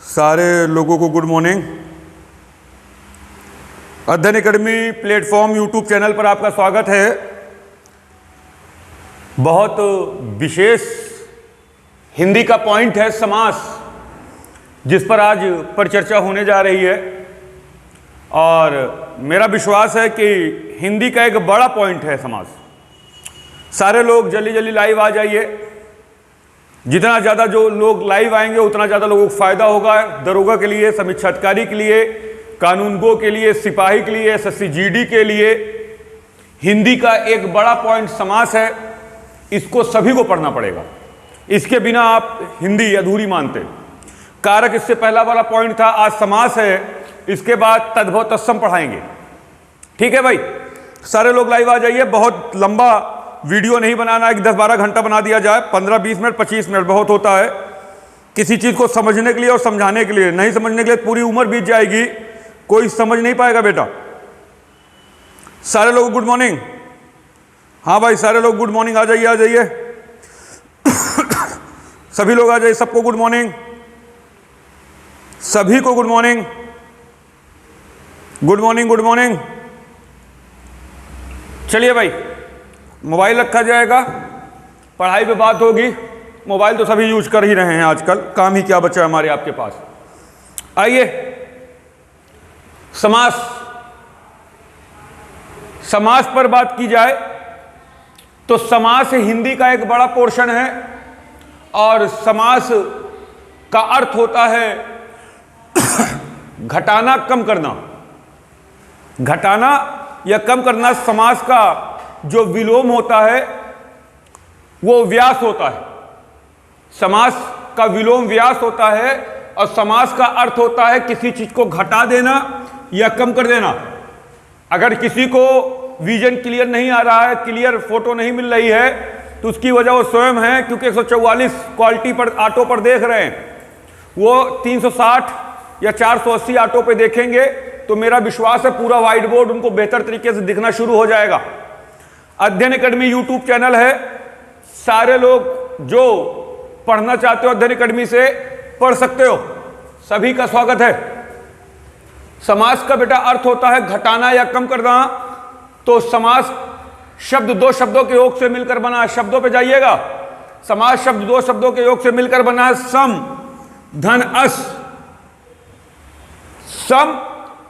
सारे लोगों को गुड मॉर्निंग। अध्ययन एकेडमी प्लेटफॉर्म यूट्यूब चैनल पर आपका स्वागत है। बहुत विशेष हिंदी का पॉइंट है समास, जिस पर आज परिचर्चा होने जा रही है और मेरा विश्वास है कि हिंदी का एक बड़ा पॉइंट है समास। सारे लोग जल्दी जल्दी लाइव आ जाइए। जितना ज़्यादा जो लोग लाइव आएंगे उतना ज़्यादा लोगों को फायदा होगा। दरोगा के लिए, समीक्षा अधिकारी के लिए, कानूनगो के लिए, सिपाही के लिए, एसएससी जीडी के लिए हिंदी का एक बड़ा पॉइंट समास है। इसको सभी को पढ़ना पड़ेगा। इसके बिना आप हिंदी अधूरी मानते। कारक इससे पहला वाला पॉइंट था, आज समास है। इसके बाद तद्भव तत्सम पढ़ाएंगे। ठीक है भाई, सारे लोग लाइव आ जाइए। बहुत लंबा वीडियो नहीं बनाना है कि 10-12 घंटा बना दिया जाए। 15-20 मिनट 25 मिनट बहुत होता है किसी चीज़ को समझने के लिए और समझाने के लिए। नहीं समझने के लिए पूरी उम्र बीत जाएगी, कोई समझ नहीं पाएगा बेटा। सारे लोग गुड मॉर्निंग। हाँ भाई, सारे लोग गुड मॉर्निंग। आ जाइए, आ जाइए। सभी लोग आ जाइए। सबको गुड मॉर्निंग, सभी को good morning, good morning, good morning. चलिए भाई, मोबाइल रखा जाएगा, पढ़ाई पे बात होगी। मोबाइल तो सभी यूज कर ही रहे हैं आजकल, काम ही क्या बचा है हमारे आपके पास। आइए, समास। समास पर बात की जाए तो समास हिंदी का एक बड़ा पोर्शन है और समास का अर्थ होता है घटाना, कम करना। घटाना या कम करना। समास का जो विलोम होता है वो व्यास होता है। समास का विलोम व्यास होता है और समास का अर्थ होता है किसी चीज को घटा देना या कम कर देना। अगर किसी को विजन क्लियर नहीं आ रहा है, क्लियर फोटो नहीं मिल रही है, तो उसकी वजह वो स्वयं है, क्योंकि 144 क्वालिटी पर ऑटो पर देख रहे हैं। वो 360 या 480 ऑटो पे देखेंगे तो मेरा विश्वास है पूरा व्हाइट बोर्ड उनको बेहतर तरीके से दिखना शुरू हो जाएगा। अध्ययन एकेडमी यूट्यूब चैनल है। सारे लोग जो पढ़ना चाहते हो अध्ययन एकेडमी से पढ़ सकते हो। सभी का स्वागत है। समास का बेटा अर्थ होता है घटाना या कम करना। तो समास शब्द दो शब्दों के योग से मिलकर बना है। शब्दों पे जाइएगा। समास शब्द दो शब्दों के योग से मिलकर बना है। सम धन अस। सम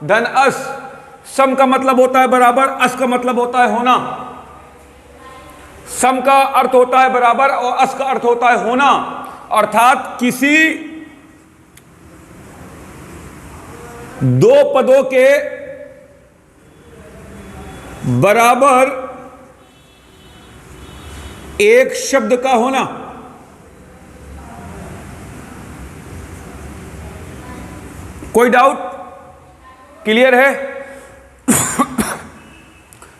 धन अस। सम का मतलब होता है बराबर, अस का मतलब होता है होना। सम का अर्थ होता है बराबर और अस का अर्थ होता है होना। अर्थात किसी दो पदों के बराबर एक शब्द का होना। कोई डाउट? क्लियर है?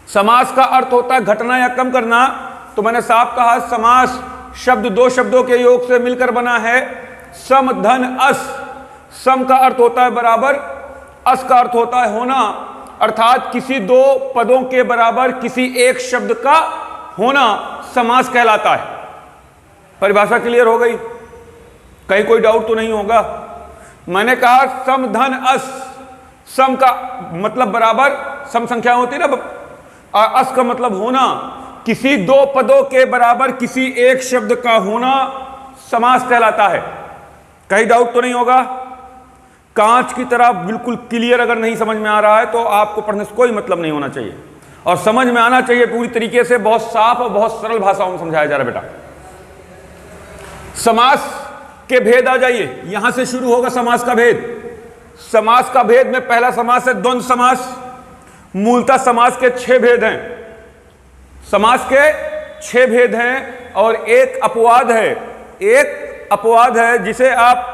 समास का अर्थ होता है घटना या कम करना। तो मैंने साफ कहा, समास शब्द दो शब्दों के योग से मिलकर बना है। सम धन अस। सम का अर्थ होता है बराबर, अस का अर्थ होता है होना। अर्थात किसी दो पदों के बराबर किसी एक शब्द का होना समास कहलाता है। परिभाषा क्लियर हो गई? कहीं कोई डाउट तो नहीं होगा? मैंने कहा सम धन अस। सम का मतलब बराबर, सम संख्या होती है ना, अस का मतलब होना। किसी दो पदों के बराबर किसी एक शब्द का होना समास कहलाता है। कहीं डाउट तो नहीं होगा? कांच की तरह बिल्कुल क्लियर अगर नहीं समझ में आ रहा है तो आपको पढ़ने से कोई मतलब नहीं होना चाहिए और समझ में आना चाहिए पूरी तरीके से। बहुत साफ और बहुत सरल भाषाओं में समझाया जा रहा है बेटा। समास के भेद आ जाइए। यहां से शुरू होगा समास का भेद। समास का भेद में पहला समास है द्वंद्व समास। मूलतः समास के 6 भेद हैं। समास के 6 भेद हैं और एक अपवाद है। एक अपवाद है जिसे आप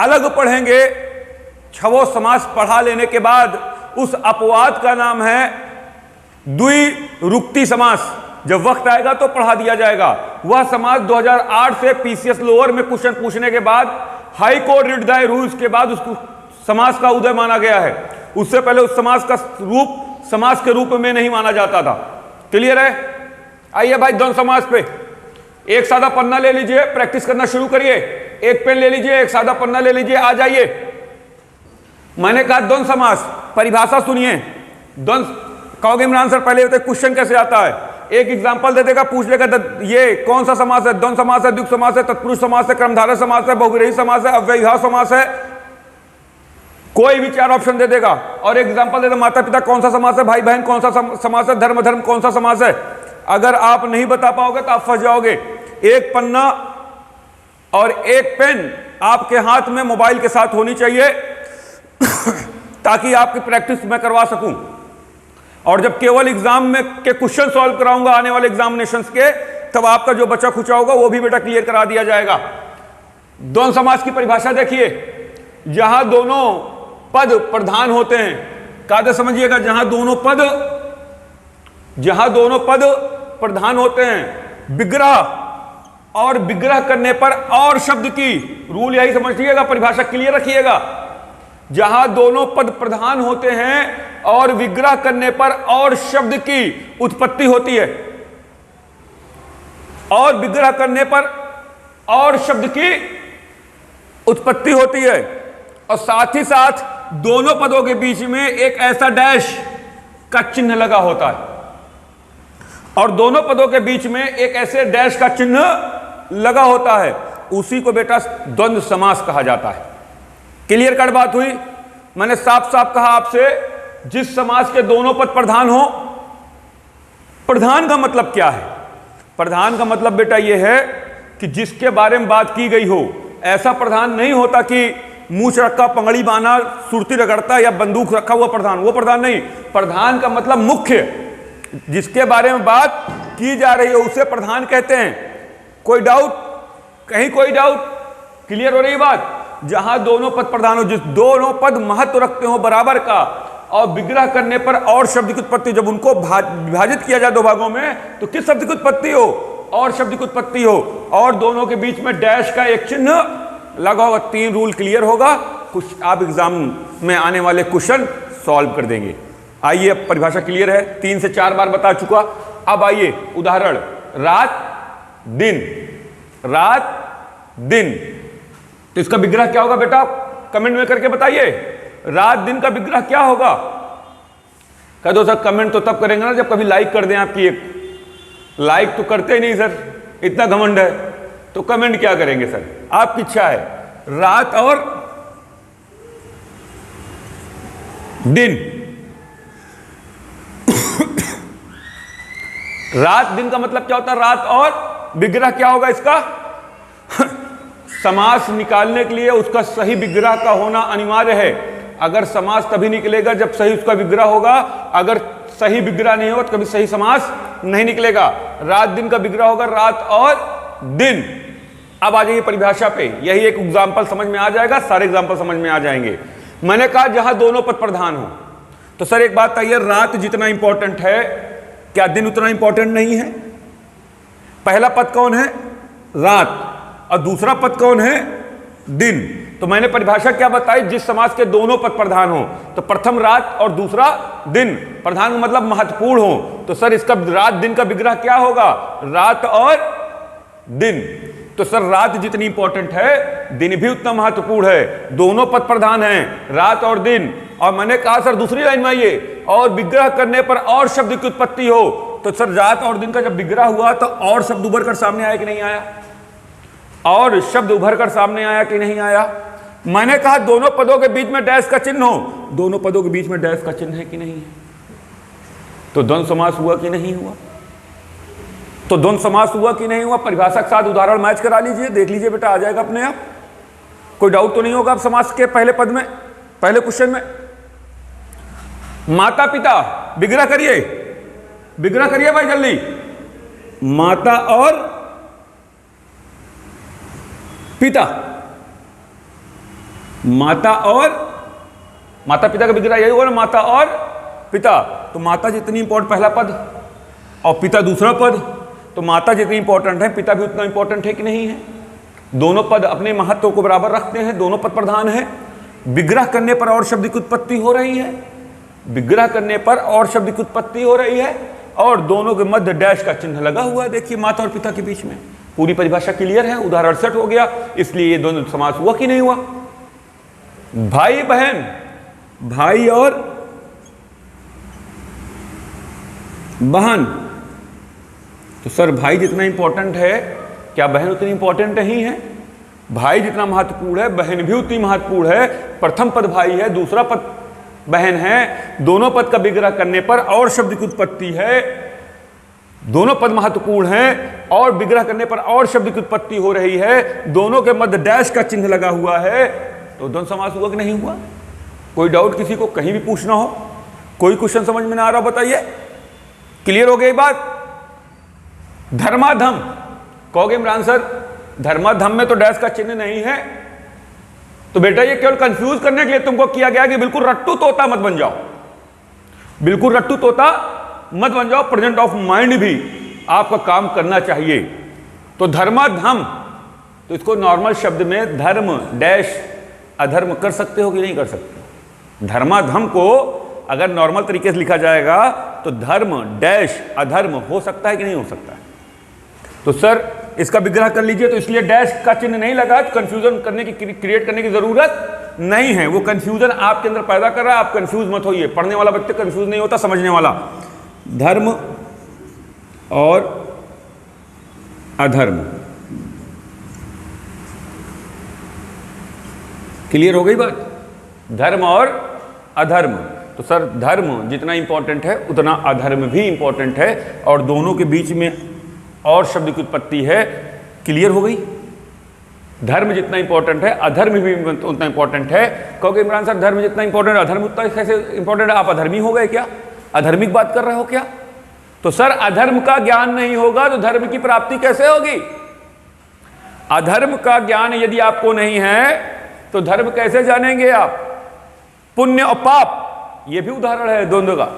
अलग पढ़ेंगे। 6 समास पढ़ा लेने के बाद उस अपवाद का नाम है द्विरुक्ति समास। जब वक्त आएगा तो पढ़ा दिया जाएगा। वह समास 2008 से पीसीएस लोअर में क्वेश्चन पूछने के बाद, high court writ the rules के बाद उसको समास का उदय माना गया है। उससे पहले उस समास का रूप समास के रूप में नहीं माना जाता था। क्लियर है? आइए भाई द्वंद्व समास पे। एक सादा पन्ना ले लीजिए, प्रैक्टिस करना शुरू करिए। एक पेन ले लीजिए, एक सादा पन्ना ले लीजिए, आ जाइए। मैंने कहा द्वंद्व समास, परिभाषा सुनिए। द्वंद्व कहोगे इमरान सर पहले होते क्वेश्चन कैसे आता है? एक एग्जांपल दे देगा, पूछ लेगा ये कौन सा समास है? द्वंद्व समास है, द्विगु समास है, तत्पुरुष समास है, कर्मधारय समास है, बहुव्रीहि समास है, अव्ययीभाव समास है, कोई भी 4 ऑप्शन दे देगा। और एग्जांपल दे दो, माता पिता कौन सा समास है, भाई बहन कौन सा समास है, धर्म धर्म कौन सा समास है। अगर आप नहीं बता पाओगे तो आप फंस जाओगे। एक पन्ना और एक पेन आपके हाथ में मोबाइल के साथ होनी चाहिए ताकि आपकी प्रैक्टिस मैं करवा सकूं। और जब केवल एग्जाम में के क्वेश्चन सॉल्व कराऊंगा आने वाले एग्जामिनेशंस के, तब आपका जो बचा खुचा होगा वो भी बेटा क्लियर करा दिया जाएगा। द्वंद्व समास की परिभाषा देखिए, जहां दोनों पद प्रधान होते हैं, कायदे समझिएगा, जहां दोनों पद प्रधान होते हैं, विग्रह और विग्रह करने पर और शब्द की, रूल यही समझिएगा, परिभाषा क्लियर रखिएगा। जहां दोनों पद प्रधान होते हैं और विग्रह करने पर और शब्द की उत्पत्ति होती है, और विग्रह करने पर और शब्द की उत्पत्ति होती है, और साथ ही साथ दोनों पदों के बीच में एक ऐसा डैश का चिन्ह लगा होता है, और दोनों पदों के बीच में एक ऐसे डैश का चिन्ह लगा होता है, उसी को बेटा द्वंद्व समास कहा जाता है। क्लियर कट बात हुई? मैंने साफ साफ कहा आपसे, जिस समास के दोनों पद प्रधान हो। प्रधान का मतलब क्या है? प्रधान का मतलब बेटा यह है कि जिसके बारे में बात की गई हो। ऐसा प्रधान नहीं होता कि मूछ रखा, पंगड़ी बांधा, सुरती रगड़ता या बंदूक रखा हुआ प्रधान, वो प्रधान नहीं। प्रधान का मतलब मुख्य, जिसके बारे में बात की जा रही है उसे प्रधान कहते हैं। कोई डाउट? कहीं कोई डाउट? क्लियर हो रही बात? जहां दोनों पद प्रधान हो, जिस दोनों पद महत्व रखते हो बराबर का, और विग्रह करने पर और शब्द की उत्पत्ति, जब उनको विभाजित किया जाए 2 भागों में, तो किस शब्द की उत्पत्ति हो? और शब्द की उत्पत्ति हो, और दोनों के बीच में डैश का एक चिन्ह लगा होगा। 3 रूल क्लियर होगा, कुछ आप एग्जाम में आने वाले क्वेश्चन सॉल्व कर देंगे। आइए, अब परिभाषा क्लियर है, 3 से 4 बार बता चुका। अब आइए उदाहरण, रात दिन, रात दिन, तो इसका विग्रह क्या होगा बेटा? कमेंट में करके बताइए, रात दिन का विग्रह क्या होगा? कह दो सर कमेंट तो तब करेंगे ना जब कभी लाइक कर दें आपकी। एक लाइक तो करते ही नहीं सर, इतना घमंड है, तो कमेंट क्या करेंगे सर? आपकी इच्छा है। रात और दिन, रात दिन का मतलब क्या होता है? रात और विग्रह क्या होगा इसका? समास निकालने के लिए उसका सही विग्रह का होना अनिवार्य है। अगर समास तभी निकलेगा जब सही उसका विग्रह होगा, अगर सही विग्रह नहीं होगा तो कभी सही समास नहीं निकलेगा। रात दिन का विग्रह होगा रात और दिन। अब आ जाइए परिभाषा पे, यही एक एग्जाम्पल समझ में आ जाएगा, सारे एग्जाम्पल समझ में आ जाएंगे। मैंने कहा जहां दोनों पद प्रधान हो, तो सर एक बात आइए, रात जितना इंपॉर्टेंट है क्या दिन उतना इंपॉर्टेंट नहीं है? पहला पद कौन है? रात, और दूसरा पद कौन है? दिन। तो मैंने परिभाषा क्या बताई? जिस समास के दोनों पद प्रधान हो, तो प्रथम रात और दूसरा दिन। प्रधान का मतलब महत्वपूर्ण हो, तो सर इसका रात दिन का विग्रह क्या होगा? रात और दिन। तो सर रात जितनी इंपॉर्टेंट है, दिन भी उतना महत्वपूर्ण है। दोनों पद प्रधान हैं, रात और दिन। और मैंने कहा सर दूसरी लाइन में आइए, और विग्रह करने पर और शब्द की उत्पत्ति हो, तो सर रात और दिन का जब विग्रह हुआ तो और शब्द उभर कर सामने आया कि नहीं आया? और शब्द उभर कर सामने आया कि नहीं आया? मैंने कहा दोनों पदों के बीच में डैश का चिन्ह हो, दोनों पदों के बीच में डैश का चिन्ह है कि नहीं है? तो द्वंद्व समास हुआ कि नहीं हुआ? तो द्वंद्व समास हुआ कि नहीं हुआ? परिभाषा के साथ उदाहरण मैच करा लीजिए, देख लीजिए बेटा, आ जाएगा अपने आप। कोई डाउट तो नहीं होगा आप समास के पहले पद में, पहले क्वेश्चन में? माता पिता, विग्रह करिए, विग्रह करिए भाई जल्दी। माता और पिता, माता और, माता पिता का विग्रह यही होगा ना, माता और पिता। तो माता जितनी इंपॉर्टेंट पहला पद और पिता दूसरा पद, तो माता जितनी इंपॉर्टेंट है पिता भी उतना इंपॉर्टेंट है कि नहीं है? दोनों पद अपने महत्व को बराबर रखते हैं, दोनों पद प्रधान है। विग्रह करने पर और शब्द की उत्पत्ति हो रही है, विग्रह करने पर और शब्द की उत्पत्ति हो रही है, और दोनों के मध्य डैश का चिन्ह लगा हुआ है, देखिए माता और पिता के बीच में। पूरी परिभाषा क्लियर है, उदाहरण 68 हो गया। इसलिए ये द्वंद्व समास हुआ कि नहीं हुआ? भाई बहन, भाई और बहन, तो सर भाई जितना इंपॉर्टेंट है क्या बहन उतनी इंपॉर्टेंट नहीं है? भाई जितना महत्वपूर्ण है बहन भी उतनी महत्वपूर्ण है। प्रथम पद भाई है, दूसरा पद बहन है। दोनों पद का विग्रह करने पर और शब्द की उत्पत्ति है। दोनों पद महत्वपूर्ण हैं और विग्रह करने पर और शब्द की उत्पत्ति हो रही है। दोनों के मध्य डैश का चिन्ह लगा हुआ है, तो द्वंद्व समास हुआ कि नहीं हुआ? कोई डाउट किसी को कहीं भी पूछना हो, कोई क्वेश्चन समझ में ना आ रहा बताइए? क्लियर हो गई बात? धर्माधम कहोगे इमरान सर, धर्माधम में तो डैश का चिन्ह नहीं है। तो बेटा ये केवल कंफ्यूज करने के लिए तुमको किया गया कि बिल्कुल रट्टू तोता मत बन जाओ, बिल्कुल रट्टू तोता मत बन जाओ। प्रेजेंट ऑफ माइंड भी आपका काम करना चाहिए। तो धर्माधम, तो इसको नॉर्मल शब्द में धर्म डैश अधर्म कर सकते हो कि नहीं कर सकते? धर्माधम को अगर नॉर्मल तरीके से लिखा जाएगा तो धर्म डैश अधर्म हो सकता है कि नहीं हो सकता है? तो सर इसका विग्रह कर लीजिए, तो इसलिए डैश का चिन्ह नहीं लगा, तो कंफ्यूजन करने की क्रिएट करने की जरूरत नहीं है। वो कंफ्यूजन आपके अंदर पैदा कर रहा है, आप कंफ्यूज मत होइए। पढ़ने वाला बच्चा कंफ्यूज नहीं होता, समझने वाला। धर्म और अधर्म, क्लियर हो गई बात? धर्म और अधर्म, तो सर धर्म जितना इंपॉर्टेंट है उतना अधर्म भी इंपॉर्टेंट है, और दोनों के बीच में और शब्द की उत्पत्ति है। क्लियर हो गई? धर्म जितना इंपॉर्टेंट है अधर्म भी उतना इंपॉर्टेंट है। कहोगे इमरान सर धर्म जितना इंपॉर्टेंट है अधर्म उतना कैसे इंपॉर्टेंट है? आप अधर्मी हो गए क्या? अधर्मिक बात कर रहे हो क्या? तो सर अधर्म का ज्ञान नहीं होगा तो धर्म की प्राप्ति कैसे होगी? अधर्म का ज्ञान यदि आपको नहीं है तो धर्म कैसे जानेंगे आप? पुण्य और पाप, यह भी उदाहरण है द्वंद्व का।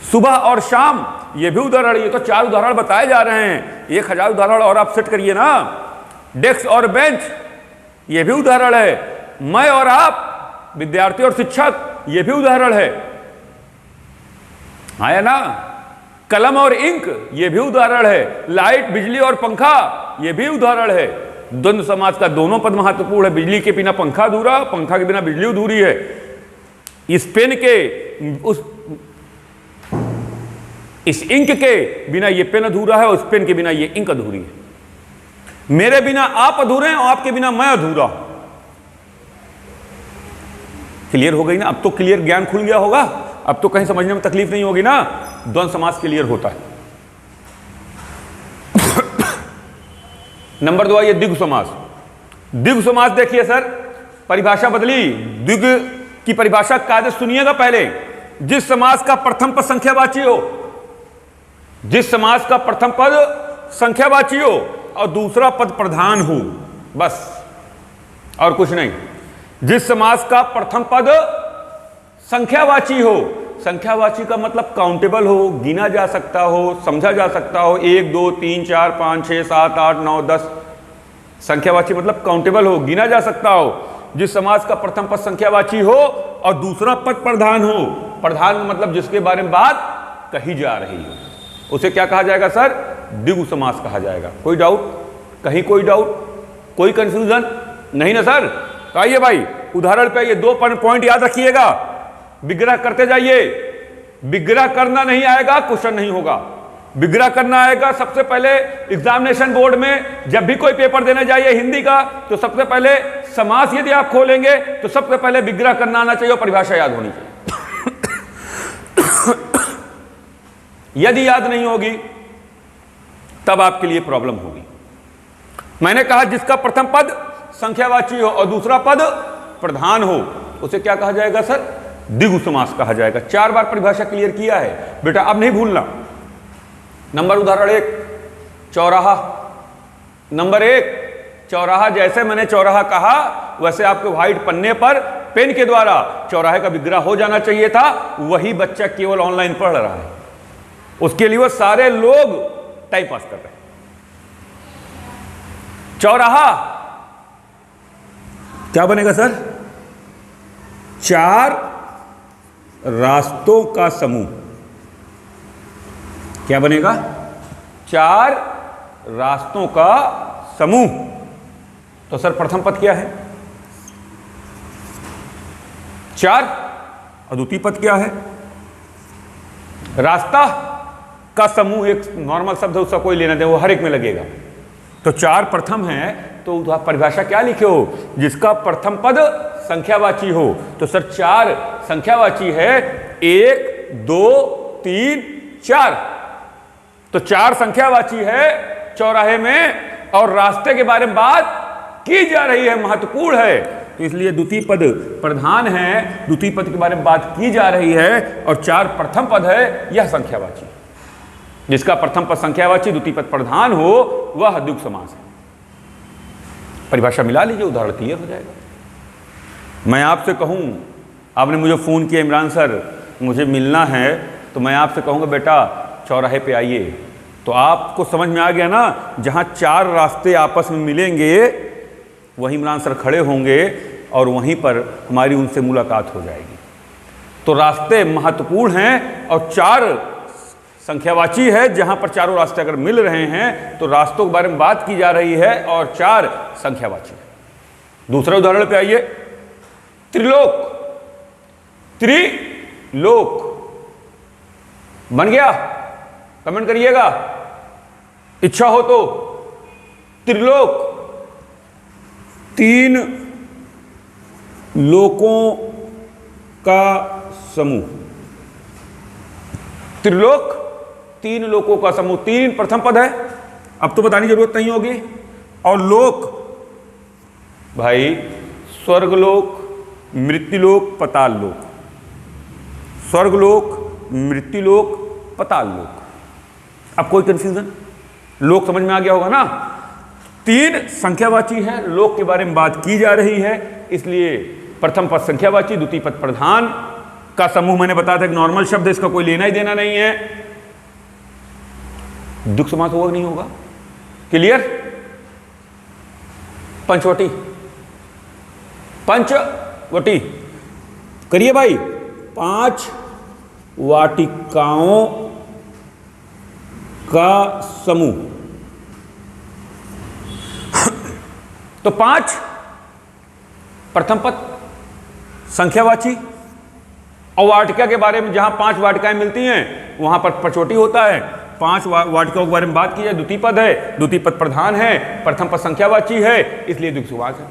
सुबह और शाम, ये भी उदाहरण। ये तो 4 उदाहरण बताए जा रहे हैं, 1000 उदाहरण और आप सेट करिए ना। डेस्क और बेंच, ये भी उदाहरण है। मैं और आप, विद्यार्थी और शिक्षक, ये भी उदाहरण है, आया ना? कलम और इंक, ये भी उदाहरण है। लाइट, बिजली और पंखा, ये भी उदाहरण है। द्वंद्व समास का दोनों पद महत्वपूर्ण है। बिजली के बिना पंखा अधूरा, पंखा के बिना बिजली अधूरी है। इस पेन के इस इंक के बिना ये पेन अधूरा है, और उस पेन के बिना ये इंक अधूरी है। मेरे बिना आप अधूरे हैं और आपके बिना मैं अधूरा हूं। क्लियर हो गई ना? अब तो क्लियर ज्ञान खुल गया होगा, अब तो कहीं समझने में तकलीफ नहीं होगी ना। द्वंद्व समास क्लियर होता है। नंबर 2 ये द्विगु समास। द्विगु समास देखिए सर, परिभाषा बदली। द्विगु की परिभाषा कायदे सुनिएगा पहले। जिस समास का प्रथम पद संख्यावाची हो, जिस समास का प्रथम पद संख्यावाची हो और दूसरा पद प्रधान हो, बस और कुछ नहीं। जिस समास का प्रथम पद संख्यावाची हो, संख्यावाची का मतलब काउंटेबल हो, गिना जा सकता हो, समझा जा सकता हो। 1 2 3 4 5 6 7 8 9 10, संख्यावाची मतलब काउंटेबल हो, गिना जा सकता हो। जिस समास का प्रथम पद संख्यावाची हो और दूसरा पद प्रधान हो, प्रधान मतलब जिसके बारे में बात कही जा रही हो, उसे क्या कहा जाएगा सर? द्विगु समास कहा जाएगा। कोई डाउट? कहीं कोई डाउट? कोई कंफ्यूजन नहीं ना सर? तो आइए भाई उदाहरण पे, ये 2 पॉइंट याद रखिएगा। विग्रह करते जाइए। विग्रह करना नहीं आएगा क्वेश्चन नहीं होगा। विग्रह करना आएगा। सबसे पहले एग्जामिनेशन बोर्ड में जब भी कोई पेपर देने जाइए हिंदी का, तो सबसे पहले समास यदि आप खोलेंगे तो सबसे पहले विग्रह करना आना चाहिए और परिभाषा याद होनी चाहिए। यदि याद नहीं होगी तब आपके लिए प्रॉब्लम होगी। मैंने कहा जिसका प्रथम पद संख्यावाची हो और दूसरा पद प्रधान हो, उसे क्या कहा जाएगा सर? द्विगु समास कहा जाएगा। 4 बार परिभाषा क्लियर किया है बेटा, अब नहीं भूलना। नंबर उदाहरण 1 चौराहा। नंबर 1 चौराहा, जैसे मैंने चौराहा कहा वैसे आपके व्हाइट पन्ने पर पेन के द्वारा चौराहे का विग्रह हो जाना चाहिए था। वही बच्चा केवल ऑनलाइन पढ़ रहा है, उसके लिए वो सारे लोग टाइम पास कर रहे हैं। चौराहा क्या बनेगा सर? 4 रास्तों का समूह। क्या बनेगा? 4 रास्तों का समूह। तो सर प्रथम पद क्या है? 4 और द्वितीय पद क्या है? रास्ता का समूह एक नॉर्मल शब्द है, उसका कोई लेना देना, वो हर एक में लगेगा। तो 4 प्रथम है, तो आप परिभाषा क्या लिखे हो? जिसका प्रथम पद संख्यावाची हो। तो सर 4 संख्यावाची है, 1 2 3 4। तो 4 संख्यावाची है चौराहे में, और रास्ते के बारे में बात की जा रही है, महत्वपूर्ण है, तो इसलिए द्वितीय पद प्रधान है, द्वितीय पद के बारे में बात की जा रही है, और 4 प्रथम पद है, यह संख्यावाची। जिसका प्रथम पद संख्यावाची, द्वितीय पद प्रधान हो, वह द्विगु समास है। परिभाषा मिला लीजिए, उदाहरण क्लियर हो जाएगा। मैं आपसे कहूं, आपने मुझे फ़ोन किया, इमरान सर मुझे मिलना है, तो मैं आपसे कहूँगा बेटा चौराहे पे आइए, तो आपको समझ में आ गया ना, जहाँ 4 रास्ते आपस में मिलेंगे वहीं इमरान सर खड़े होंगे और वहीं पर हमारी उनसे मुलाकात हो जाएगी। तो रास्ते महत्वपूर्ण हैं, और 4 संख्यावाची है, जहाँ पर चारों रास्ते अगर मिल रहे हैं तो रास्तों के बारे में बात की जा रही है, और 4 संख्यावाची है। दूसरे उदाहरण पे आइए, त्रिलोक। त्रिलोक बन गया? कमेंट करिएगा, इच्छा हो तो। त्रिलोक 3 लोकों का समूह। त्रिलोक 3 लोकों का समूह। 3 प्रथम पद है, अब तो बताने की जरूरत नहीं होगी। और लोक भाई स्वर्गलोक, मृत्युलोक, पाताल लोक। स्वर्गलोक, मृत्युलोक, पाताल लोक। अब कोई कंफ्यूजन? लोक समझ में आ गया होगा ना? 3 संख्यावाची है, लोक के बारे में बात की जा रही है, इसलिए प्रथम पद संख्यावाची, द्वितीय पद प्रधान का समूह। मैंने बताया था एक नॉर्मल शब्द है, इसका कोई लेना ही देना नहीं है। द्विगु समास होगा नहीं होगा? क्लियर? पंचवटी, पंचवटी करिए भाई। 5 वाटिकाओं का समूह। तो 5 प्रथम पद संख्यावाची, और वाटिका के बारे में जहां 5 वाटिकाएं मिलती हैं वहां पर पंचवटी होता है। 5 वाटिकाओं के बारे में बात की जाए, द्वितीय पद है, द्वितीय पद प्रधान है, प्रथम पद संख्यावाची है, इसलिए द्विगु समास है।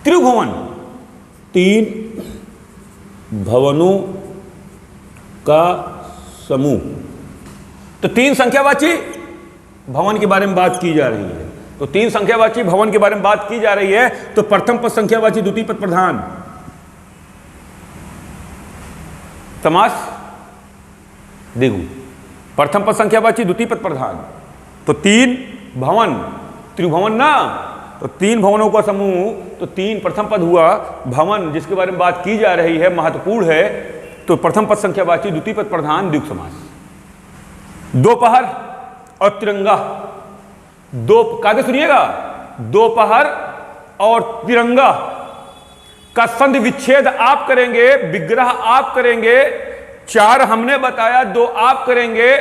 त्रिभुवन 3 भवनों का समूह। तो 3 संख्यावाची भवन के बारे में बात की जा रही है, तो 3 संख्यावाची भवन के बारे में बात की जा रही है, तो प्रथम पद संख्यावाची, द्वितीय पद प्रधान समास द्विगु। प्रथम पद संख्यावाची, द्वितीय पद प्रधान, तो 3 भवन, त्रिभुवन ना, तो 3 भवनों का समूह, तो 3 प्रथम पद हुआ, भवन जिसके बारे में बात की जा रही है, महत्वपूर्ण है, तो प्रथम पद संख्यावाची, द्वितीय पद प्रधान, द्विगु समास। दोपहर और तिरंगा, दो कागज सुनिएगा, दोपहर और तिरंगा का संधि विच्छेद आप करेंगे, विग्रह आप करेंगे, 4 हमने बताया, 2 आप करेंगे,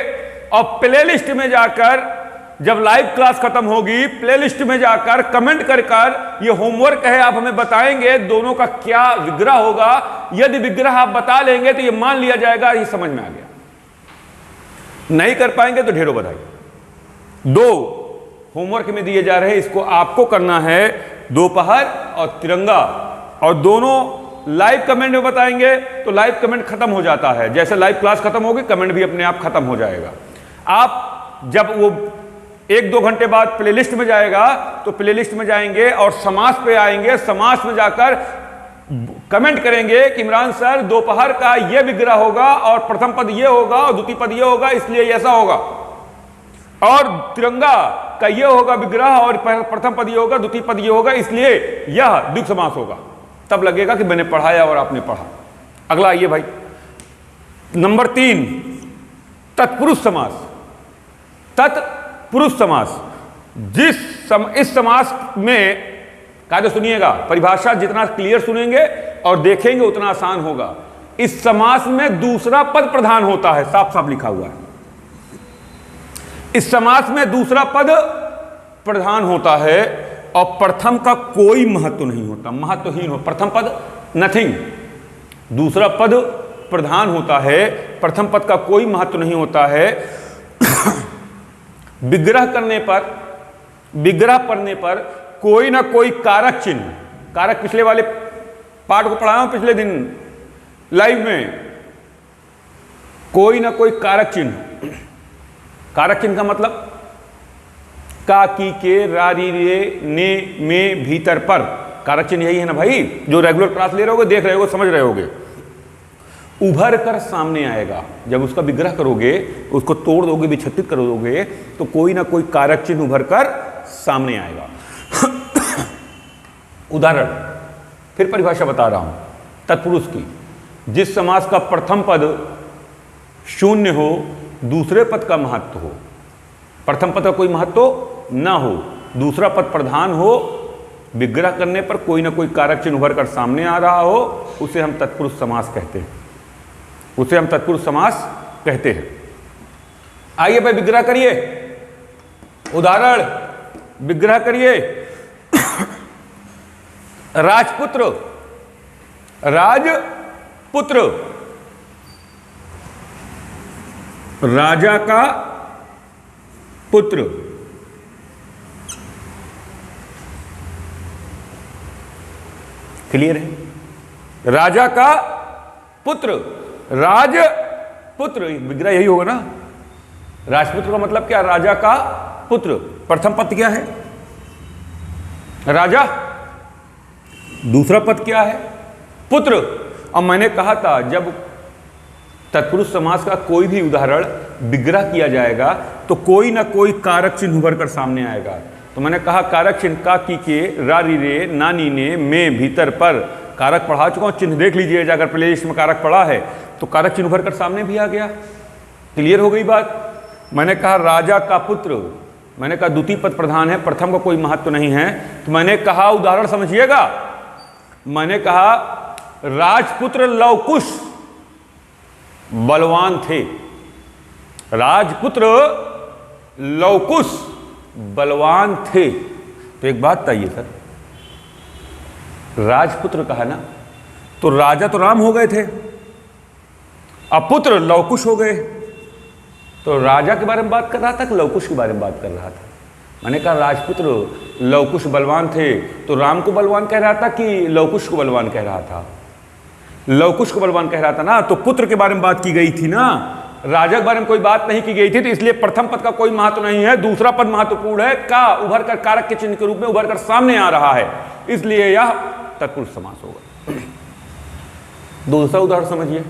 और प्लेलिस्ट में जाकर जब लाइव क्लास खत्म होगी, प्लेलिस्ट में जाकर कमेंट कर ये होमवर्क है, आप हमें बताएंगे दोनों का क्या विग्रह होगा। यदि विग्रह आप बता लेंगे तो ये मान लिया जाएगा ये समझ में आ गया, नहीं कर पाएंगे तो ढेरों बधाई। 2 होमवर्क में दिए जा रहे हैं, इसको आपको करना है, दोपहर और तिरंगा, और दोनों लाइव कमेंट में बताएंगे तो लाइव कमेंट खत्म हो जाता है, जैसे लाइव क्लास खत्म होगी कमेंट भी अपने आप खत्म हो जाएगा। आप जब वो 1-2 घंटे बाद प्लेलिस्ट में जाएगा तो प्लेलिस्ट में जाएंगे और समास पे आएंगे, समास में जाकर कमेंट करेंगे कि इमरान सर दोपहर का ये विग्रह होगा और प्रथम पद ये होगा और द्वितीय पद ये होगा, इसलिए ऐसा होगा, और तिरंगा का ये होगा विग्रह और प्रथम पद ये होगा, द्वितीय पद ये होगा, इसलिए यह द्विगु समास होगा। तब लगेगा कि मैंने पढ़ाया और आपने पढ़ा। अगला आइए भाई, नंबर 3 तत्पुरुष समास। तत्पुरुष समास इस समास में कायदे सुनिएगा, परिभाषा जितना क्लियर सुनेंगे और देखेंगे उतना आसान होगा। इस समास में दूसरा पद प्रधान होता है, साफ साफ लिखा हुआ है। इस समास में दूसरा पद प्रधान होता है और प्रथम का कोई महत्व नहीं होता, महत्वहीन हो। प्रथम पद नथिंग, दूसरा पद प्रधान होता है, प्रथम पद का कोई महत्व नहीं होता है। विग्रह पढ़ने पर कोई ना कोई कारक चिन्ह, कारक पिछले वाले पाठ को पढ़ाया हूं पिछले दिन लाइव में, कोई ना कोई कारक चिन्ह। कारक चिन्ह का मतलब का, की, के, रा, री, रे, ने, में, भीतर, पर, कारक चिन्ह यही है ना भाई, जो रेगुलर क्लास ले रहे होगे, देख रहे होगे, समझ रहे होगे। उभर कर सामने आएगा, जब उसका विग्रह करोगे, उसको तोड़ दोगे, विक्षेपित कर दोगे, तो कोई ना कोई कारक चिन्ह उभर कर सामने आएगा। उदाहरण, फिर परिभाषा बता रहा हूं तत्पुरुष की। जिस समास का प्रथम पद शून्य हो, दूसरे पद का महत्व हो, प्रथम पद का कोई महत्व ना हो, दूसरा पद प्रधान हो, विग्रह करने पर कोई ना कोई कारक चिन्ह उभर कर सामने आ रहा हो, उसे हम तत्पुरुष समास कहते हैं, उसे हम तत्पुरुष समास कहते हैं। आइए भाई विग्रह करिए, उदाहरण विग्रह करिए। राजपुत्र, राजपुत्र, राजा का पुत्र, क्लियर है? राजा का पुत्र, राजपुत्र, विग्रह यही होगा ना। राजपुत्र का मतलब क्या? राजा का पुत्र। प्रथम पद क्या है? राजा। दूसरा पद क्या है? पुत्र। और मैंने कहा था जब तत्पुरुष समास का कोई भी उदाहरण विग्रह किया जाएगा तो कोई ना कोई कारक चिन्ह उभर कर सामने आएगा। तो मैंने कहा कारक चिन्ह का, की, के, रा, री, रे, ना, नी, ने, में, भीतर, पर, कारक पढ़ा चुका हूं, चिन्ह देख लीजिए, अगर प्ले लिस्ट में कारक पढ़ा है तो कारक चिन्ह उभर कर सामने भी आ गया। क्लियर हो गई बात? मैंने कहा राजा का पुत्र, मैंने कहा द्वितीय पद प्रधान है, प्रथम का कोई महत्व नहीं है। तो मैंने कहा, उदाहरण समझिएगा, मैंने कहा राजपुत्र लवकुश बलवान थे, राजपुत्र लवकुश बलवान थे। तो एक बात बताइए सर, राजपुत्र कहा ना, तो राजा तो राम हो गए थे, अब पुत्र लवकुश हो गए, तो राजा के बारे में बात कर रहा था कि लवकुश के बारे में बात कर रहा था? मैंने कहा राजपुत्र लवकुश बलवान थे, तो राम को बलवान कह रहा था कि लवकुश को बलवान कह रहा था? लवकुश को बलवान कह रहा था ना, तो पुत्र के बारे में बात की गई थी ना, राजा के बारे में कोई बात नहीं की गई थी। तो इसलिए प्रथम पद का कोई महत्व नहीं है, दूसरा पद महत्वपूर्ण है, का उभर कर कारक के चिन्ह के रूप में उभर कर सामने आ रहा है, इसलिए यह तत्पुरुष समास होगा। दूसरा उदाहरण समझिए,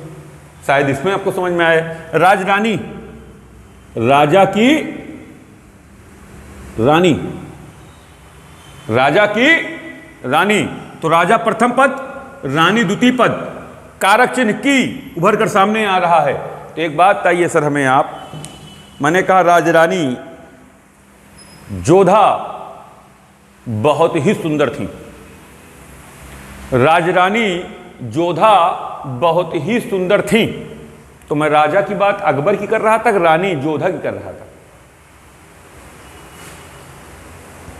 शायद इसमें आपको समझ में आए। राजरानी, राजा की रानी, राजा की रानी, तो राजा प्रथम पद, रानी द्वितीय पद, कारक चिन्ह की उभर कर सामने आ रहा है। तो एक बात बताइए सर हमें आप, मैंने कहा राजरानी जोधा बहुत ही सुंदर थी, राजरानी जोधा बहुत ही सुंदर थी, तो मैं राजा की बात अकबर की कर रहा था, रानी जोधा की कर रहा था?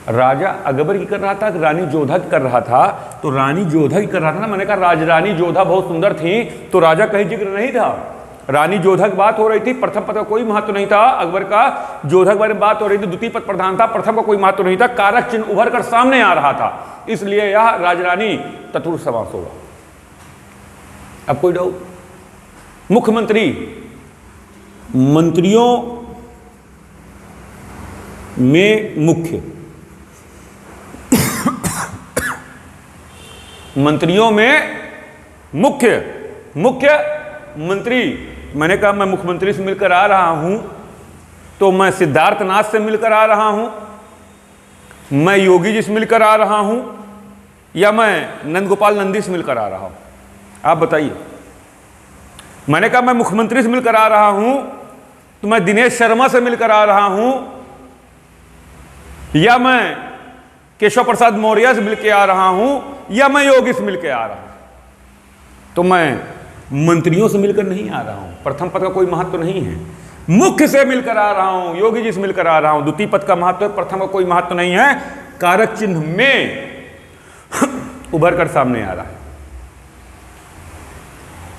राजा अकबर की कर रहा था, रानी जोधा की कर रहा था? तो रानी जोधा की कर रहा था ना। मैंने कहा राजरानी जोधा बहुत सुंदर थी, तो राजा कहीं जिक्र नहीं था, रानी जोधा की बात हो रही थी, प्रथम पद का कोई महत्व नहीं था, अकबर का जोधा के बारे में बात हो रही थी, द्वितीय पद प्रधान था, प्रथम का कोई महत्व नहीं था, कारक चिन्ह उभर कर सामने आ रहा था, इसलिए यह राजरानी तत्पुरुष समास होगा। अब कोई डाउट? मुख्यमंत्री, मंत्रियों में मुख्य, मंत्रियों में मुख्य, मुख्य मंत्री। मैंने कहा मैं मुख्यमंत्री से मिलकर आ रहा हूं, तो मैं सिद्धार्थनाथ से मिलकर आ रहा हूं, मैं योगी जी से मिलकर आ रहा हूं, या मैं नंदगोपाल नंदी से मिलकर आ रहा हूं? आप बताइए। मैंने कहा मैं मुख्यमंत्री से मिलकर आ रहा हूं, तो मैं दिनेश शर्मा से मिलकर आ रहा हूं, या मैं केशव प्रसाद मौर्य से मिलकर आ रहा हूं, या मैं योगी से मिलकर आ रहा हूं? तो मैं मंत्रियों से मिलकर नहीं आ रहा हूं, प्रथम पद का कोई महत्व नहीं है। मुख्य से मिलकर आ रहा हूं, योगी जी से मिलकर आ रहा हूं। द्वितीय पद का महत्व है, प्रथम का कोई महत्व नहीं है, कारक चिन्ह में उभर कर सामने आ रहा है।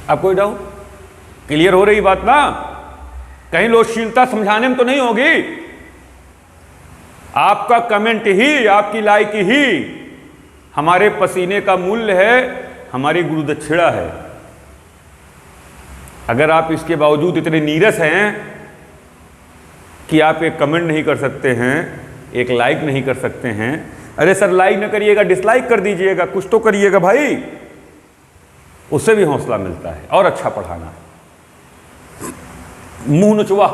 अब कोई डाउट? क्लियर हो रही बात ना? कहीं लोचशीलता समझाने में तो नहीं होगी? आपका कमेंट ही, आपकी लाइक ही हमारे पसीने का मूल्य है, हमारी गुरु दक्षिणा है। अगर आप इसके बावजूद इतने नीरस हैं कि आप एक कमेंट नहीं कर सकते हैं, एक लाइक नहीं कर सकते हैं, अरे सर लाइक न करिएगा, डिसलाइक कर दीजिएगा, कुछ तो करिएगा भाई, उससे भी हौसला मिलता है और अच्छा पढ़ाना है। मुंह नचवा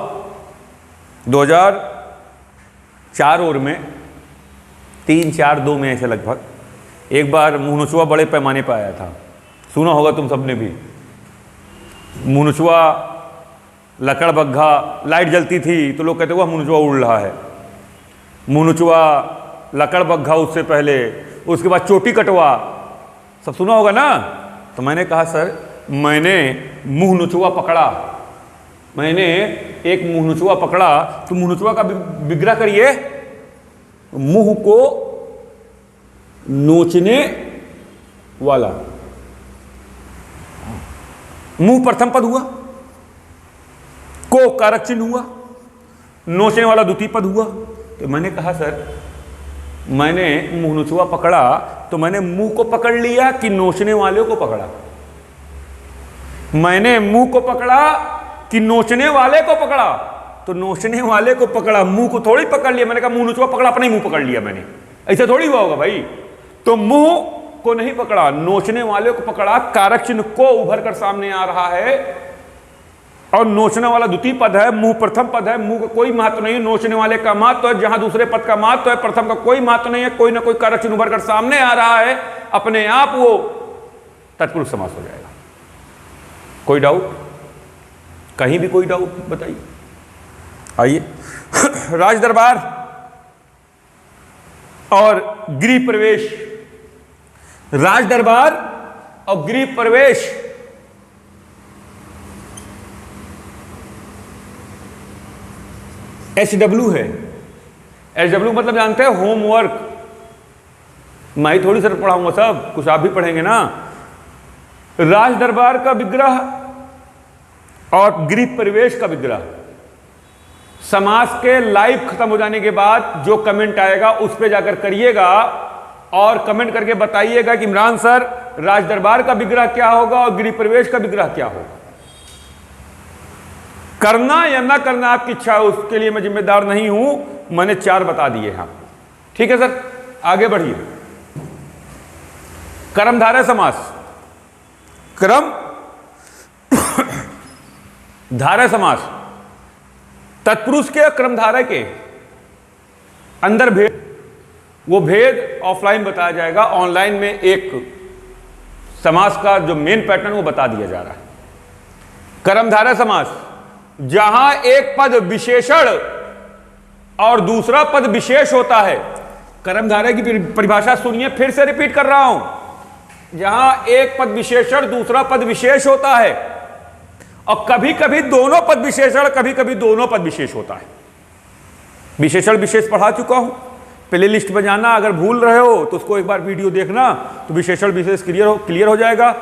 2004 ओवर में 3-4-2 में ऐसे लगभग एक बार मुंह नचवा बड़े पैमाने पर आया था, सुना होगा तुम सबने भी। मुंह नचवा, लकड़ बग्घा, लाइट जलती थी तो लोग कहते हुआ मुंह नचवा उड़ रहा है। मुंह नचवा, लकड़ बग्घा उससे पहले, उसके बाद चोटी कटवा, सब सुना होगा ना। तो मैंने कहा सर मैंने मुंह नचवा पकड़ा, मैंने एक मुंह नचवा पकड़ा, तो मुंह नचवा का विग्रह करिए, मुंह को नोचने वाला। मुंह प्रथम पद हुआ, को कारक चिन्ह हुआ, नोचने वाला द्वितीय पद हुआ। तो मैंने कहा सर मैंने मुंह नचवा पकड़ा तो मैंने मुंह को पकड़ लिया कि नोचने वाले को पकड़ा? मैंने मुंह को पकड़ा कि नोचने वाले को पकड़ा? तो नोचने वाले को पकड़ा, मुंह को थोड़ी पकड़ लिया। मैंने कहा मुंह नचवा पकड़ा, अपना ही मुंह पकड़ लिया मैंने, ऐसा थोड़ी हुआ होगा भाई। तो मुंह को नहीं पकड़ा, नोचने वाले को पकड़ा, कारक चिन्ह को उभर कर सामने आ रहा है, और नोचने वाला द्वितीय पद है, मुंह प्रथम पद है। मुंह का कोई महत्व नहीं है, नोचने वाले का महत्व है, जहां दूसरे पद का महत्व है, प्रथम का कोई महत्व नहीं है। कोई ना कोई कारक चिन्ह उभर कर सामने आ रहा है, अपने आप वो तत्पुरुष समास हो जाएगा। कोई डाउट? कहीं भी कोई डाउट बताइए। आइए राज दरबार और गृह प्रवेश, राज दरबार और गृह प्रवेश HW है। HW मतलब जानते हैं, होमवर्क। मैं ही थोड़ी सर पढ़ाऊंगा सब, कुछ आप भी पढ़ेंगे ना। राज दरबार का विग्रह और गृह प्रवेश का विग्रह, समास के लाइव खत्म हो जाने के बाद जो कमेंट आएगा उस पे जाकर करिएगा और कमेंट करके बताइएगा कि इमरान सर राज दरबार का विग्रह क्या होगा और गृह प्रवेश का विग्रह क्या होगा। करना या ना करना आपकी इच्छा है, उसके लिए मैं जिम्मेदार नहीं हूं। मैंने 4 बता दिए हैं आपको, ठीक है सर। आगे बढ़िए। कर्मधारय समास, क्रम धारय समास, तत्पुरुष के क्रमधारय के अंदर भेद, वो भेद ऑफलाइन बताया जाएगा। ऑनलाइन में एक समास का जो मेन पैटर्न वो बता दिया जा रहा है। कर्मधारय समास, जहां एक पद विशेषण और दूसरा पद विशेष होता है। कर्मधारय की परिभाषा सुनिए, फिर से रिपीट कर रहा हूं। जहां एक पद विशेषण, दूसरा पद विशेष होता है, और कभी कभी दोनों पद विशेषण, कभी कभी दोनों पद विशेष होता है। विशेषण विशेष पढ़ा चुका हूं, प्ले लिस्ट में जाना, अगर भूल रहे हो तो उसको एक बार वीडियो देखना, तो विशेषण विशेष क्लियर हो जाएगा।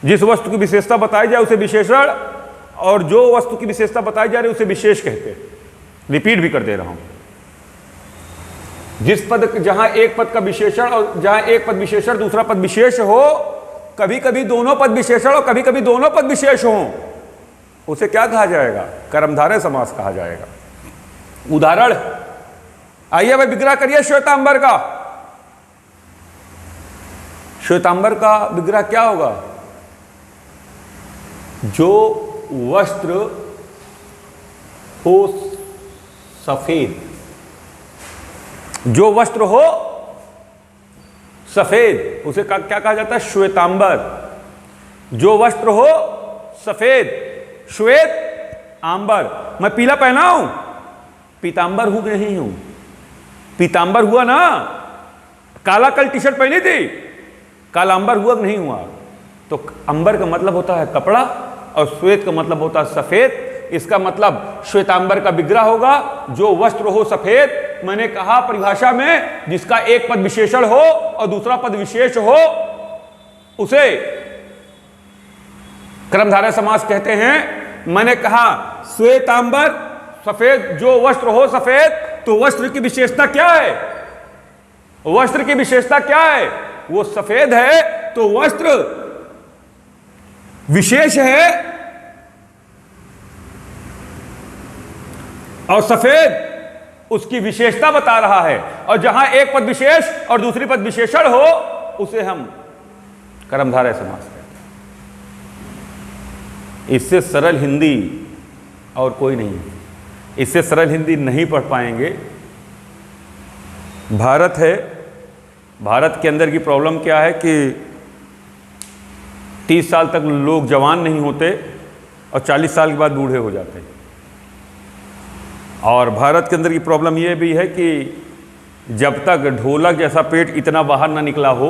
जिस वस्तु की विशेषता बताई जाए उसे विशेषण, और जो वस्तु की विशेषता बताई जा रही है उसे विशेष कहते हैं। रिपीट भी कर दे रहा हूं। जिस पद, जहां एक पद का विशेषण और जहां एक पद विशेषण दूसरा पद विशेष हो, कभी कभी दोनों पद विशेषण और कभी कभी दोनों पद विशेष हो, उसे क्या कहा जाएगा? कर्मधारय समास कहा जाएगा। उदाहरण आइए भाई, विग्रह करिए श्वेतांबर का। श्वेतांबर का विग्रह क्या होगा? जो वस्त्र हो सफेद, जो वस्त्र हो सफेद, उसे क्या कहा जाता है? श्वेतांबर। जो वस्त्र हो सफेद, श्वेत आंबर। मैं पीला पहना हूं, पीतांबर हूं कि नहीं हूं? पीतांबर हुआ ना। काला कल टी शर्ट पहनी थी, कालांबर हुआ कि नहीं हुआ? तो अंबर का मतलब होता है कपड़ा और श्वेत का मतलब होता है सफेद। इसका मतलब श्वेतांबर का विग्रह होगा, जो वस्त्र हो सफेद। मैंने कहा परिभाषा में जिसका एक पद विशेषण हो और दूसरा पद विशेष हो उसे कर्मधारय समास कहते हैं। मैंने कहा श्वेतांबर सफेद, जो वस्त्र हो सफेद, तो वस्त्र की विशेषता क्या है? वस्त्र की विशेषता क्या है? वो सफेद है तो वस्त्र विशेष है और सफेद उसकी विशेषता बता रहा है। और जहां एक पद विशेष और दूसरी पद विशेषण हो उसे हम कर्मधारय समास कहते हैं। इससे सरल हिंदी और कोई नहीं है। इससे सरल हिंदी नहीं पढ़ पाएंगे। भारत है, भारत के अंदर की प्रॉब्लम क्या है कि 30 साल तक लोग जवान नहीं होते और 40 साल के बाद बूढ़े हो जाते हैं। और भारत के अंदर की प्रॉब्लम यह भी है कि जब तक ढोलक जैसा पेट इतना बाहर ना निकला हो,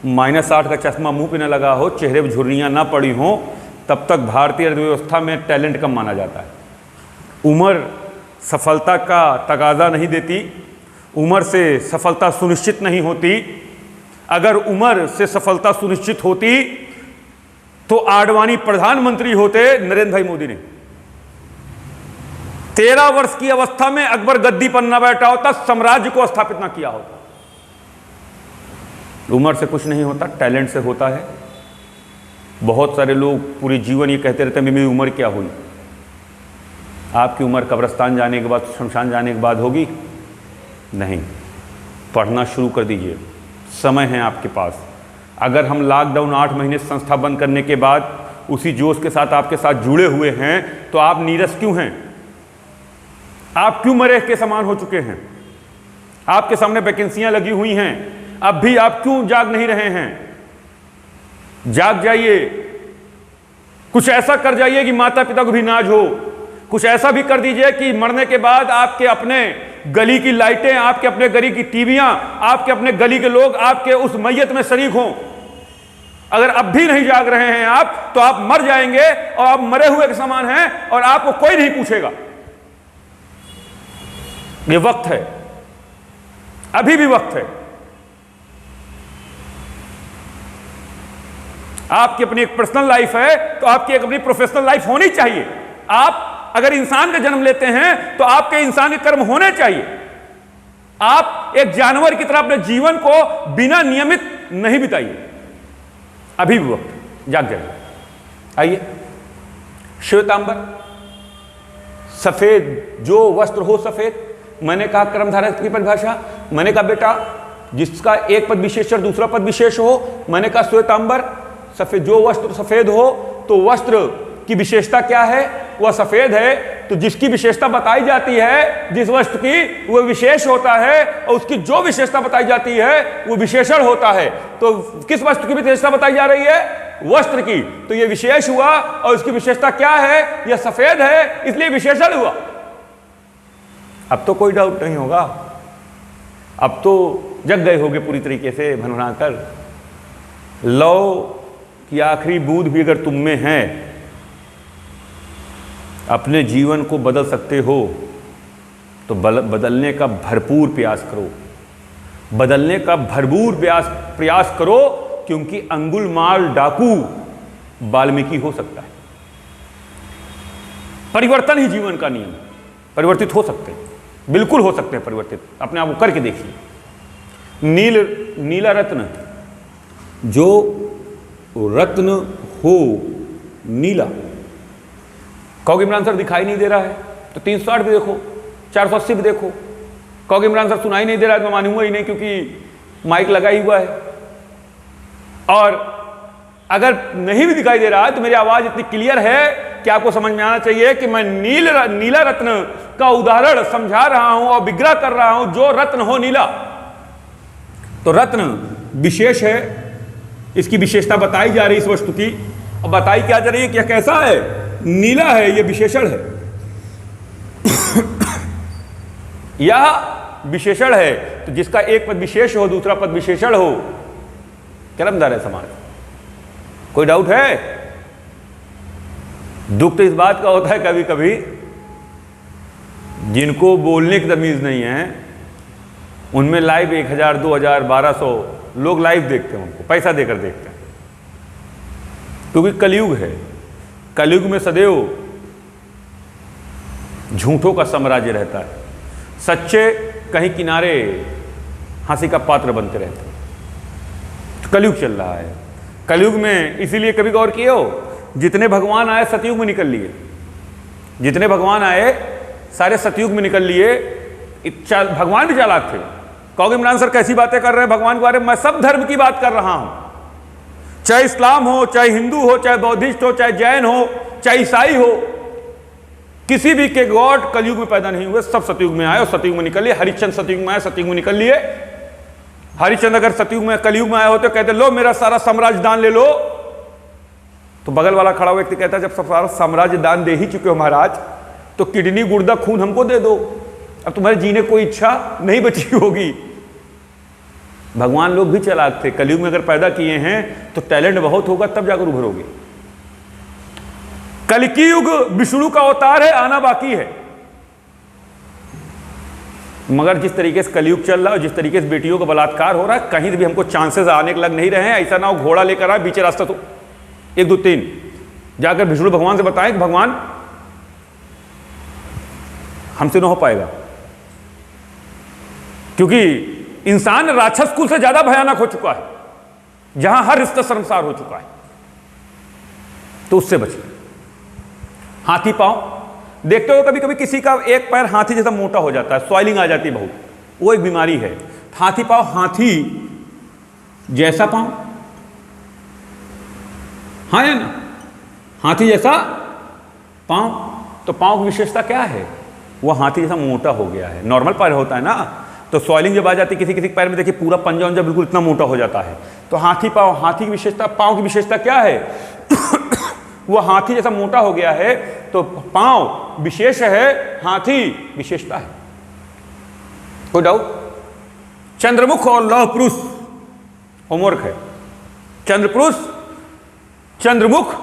-8 का चश्मा मुंह पे न लगा हो, चेहरे पर झुर्रियाँ ना पड़ी हों, तब तक भारतीय अर्थव्यवस्था में टैलेंट कम माना जाता है। उम्र सफलता का तकाजा नहीं देती, उम्र से सफलता सुनिश्चित नहीं होती। अगर उम्र से सफलता सुनिश्चित होती तो आडवाणी प्रधानमंत्री होते नरेंद्र भाई मोदी ने। 13 वर्ष की अवस्था में अकबर गद्दी पर न बैठा होता, साम्राज्य को स्थापित ना किया होता। उम्र से कुछ नहीं होता, टैलेंट से होता है। बहुत सारे लोग पूरे जीवन ये कहते रहते हैं मेरी उम्र क्या हुई। आपकी उम्र कब्रिस्तान जाने के बाद, शमशान जाने के बाद होगी? नहीं। पढ़ना शुरू कर दीजिए, समय है आपके पास। अगर हम लॉकडाउन 8 महीने संस्था बंद करने के बाद उसी जोश के साथ आपके साथ जुड़े हुए हैं तो आप नीरस क्यों हैं? आप क्यों मरे के समान हो चुके हैं? आपके सामने वैकेंसियां लगी हुई हैं, अब भी आप क्यों जाग नहीं रहे हैं? जाग जाइए, कुछ ऐसा कर जाइए कि माता पिता को भी नाज हो। कुछ ऐसा भी कर दीजिए कि मरने के बाद आपके अपने गली की लाइटें, आपके अपने गली की टीवियां, आपके अपने गली के लोग आपके उस मैयत में शरीक हों। अगर अब भी नहीं जाग रहे हैं आप, तो आप मर जाएंगे और आप मरे हुए के समान हैं और आपको कोई नहीं पूछेगा। ये वक्त है, अभी भी वक्त है। आपकी अपनी एक पर्सनल लाइफ है तो आपकी एक अपनी प्रोफेशनल लाइफ होनी चाहिए। आप अगर इंसान का जन्म लेते हैं तो आपके इंसान के कर्म होने चाहिए। आप एक जानवर की तरह अपने जीवन को बिना नियमित नहीं बिताइए। अभी भी वक्त, जाग जाइए। आइए, श्वेतांबर सफेद, जो वस्त्र हो सफेद। मैंने कहा कर्मधारय की परिभाषा, मैंने कहा बेटा जिसका एक पद विशेषण दूसरा पद विशेष हो। मैंने कहा श्वेतांबर सफेद, जो वस्त्र सफेद हो, तो वस्त्र की विशेषता क्या है? वह सफेद है, तो जिसकी विशेषता बताई जाती है जिस वस्त्र की, वह विशेष होता है और उसकी जो विशेषता बताई जाती है वो विशेषण होता है। तो किस वस्त्र की विशेषता बताई जा रही है? वस्त्र की। तो यह विशेष हुआ और उसकी विशेषता क्या है? यह सफेद है, इसलिए विशेषण हुआ। अब तो कोई डाउट नहीं होगा, अब तो जग गए होगे पूरी तरीके से भनभना कर। लौ की आखिरी बूंद भी अगर तुम में है, अपने जीवन को बदल सकते हो तो बदलने का भरपूर प्रयास करो, बदलने का भरपूर प्रयास करो, क्योंकि अंगुलमाल डाकू वाल्मीकि हो सकता है। परिवर्तन ही जीवन का नियम। परिवर्तित हो सकते हैं, बिल्कुल हो सकते हैं परिवर्तित। अपने आप को करके देखिए। नीला रत्न, जो रत्न हो नीला। कहोगे इमरान सर दिखाई नहीं दे रहा है, तो 360 भी देखो, 480 भी देखो। कहोगे इमरान सर सुनाई नहीं दे रहा है, तो मैं मानूंगा ही नहीं क्योंकि माइक लगा ही हुआ है। और अगर नहीं भी दिखाई दे रहा है तो मेरी आवाज इतनी क्लियर है कि आपको समझ में आना चाहिए कि मैं नीला रत्न का उदाहरण समझा रहा हूं और विग्रह कर रहा हूं, जो रत्न हो नीला। तो रत्न विशेष है, इसकी विशेषता बताई जा रही है इस वस्तु की, और बताई क्या जा रही है कि कैसा है? नीला है, यह विशेषण है। यह विशेषण है, तो जिसका एक पद विशेष हो दूसरा पद विशेषण हो, कर्मधारय समास। कोई डाउट है? दुख तो इस बात का होता है कभी कभी जिनको बोलने की तमीज़ नहीं है, उनमें लाइव 1000, 2000, 1200 लोग लाइव देखते हैं, उनको पैसा देकर देखते हैं, क्योंकि कलयुग है। कलयुग में सदैव झूठों का साम्राज्य रहता है, सच्चे कहीं किनारे हंसी का पात्र बनते रहते हैं। कलयुग चल रहा है। कलयुग में इसीलिए कभी गौर किए हो, जितने भगवान आए सतयुग में निकल लिए, जितने भगवान आए सारे सतयुग में निकल लिए। भगवान भी चालाक थे। कहोगे इमरान सर कैसी बातें कर रहे हैं भगवान के बारे में? मैं सब धर्म की बात कर रहा हूं, चाहे इस्लाम हो, चाहे हिंदू हो, चाहे बौद्धिस्ट हो, चाहे जैन हो, चाहे ईसाई हो, किसी भी के गॉड कलयुग में पैदा नहीं हुए, सब सतयुग में आए और सतयुग में निकल लिए। हरिश्चंद्र सतयुग में आए, सतयुग में निकल लिए। हरिश्चंद्र अगर सतयुग में कलयुग में आए होते कहते लो मेरा सारा साम्राज्य दान ले लो, तो बगल वाला खड़ा हुआ व्यक्ति कहता जब सब सारा साम्राज्य दान दे ही चुके हो महाराज, तो किडनी गुर्दा खून हमको दे दो, अब तुम्हारे जीने कोई इच्छा नहीं बची होगी। भगवान लोग भी चालाक थे। कलयुग में अगर पैदा किए हैं तो टैलेंट बहुत होगा, तब जाकर उभरोगे। कल की युग विष्णु का अवतार है, आना बाकी है। मगर जिस तरीके से कलयुग चल रहा है, जिस तरीके से बेटियों का बलात्कार हो रहा है, कहीं भी हमको चांसेस आने के लग नहीं रहे हैं। ऐसा ना हो घोड़ा लेकर आए बीच रास्ता तो 1 2 3 जाकर विष्णु भगवान से बताएं कि भगवान हमसे ना हो पाएगा, क्योंकि इंसान राक्षस कुल से ज्यादा भयानक हो चुका है, जहां हर रिश्ता शर्मसार हो चुका है, तो उससे बचिए। हाथी पांव देखते हो कभी कभी किसी का एक पैर हाथी जैसा मोटा हो जाता है, स्वेलिंग आ जाती है बहुत, वो एक बीमारी है। हाथी पांव, हाथी जैसा पांव, हाँ या ना, हाथी जैसा पांव। तो पांव की विशेषता क्या है? वो हाथी जैसा मोटा हो गया है। नॉर्मल पैर होता है ना, तो स्वेलिंग जब आ जाती है किसी किसी पैर में, देखिए पूरा पंजा उंजा बिल्कुल इतना मोटा हो जाता है। तो हाथी पांव, हाथी की विशेषता, पांव की विशेषता क्या है? वो हाथी जैसा मोटा हो गया है, तो पांव विशेष है, हाथी विशेषता है। कोई डाउट? चंद्रमुख और लौह पुरुष होमवर्क है। चंद्रमुख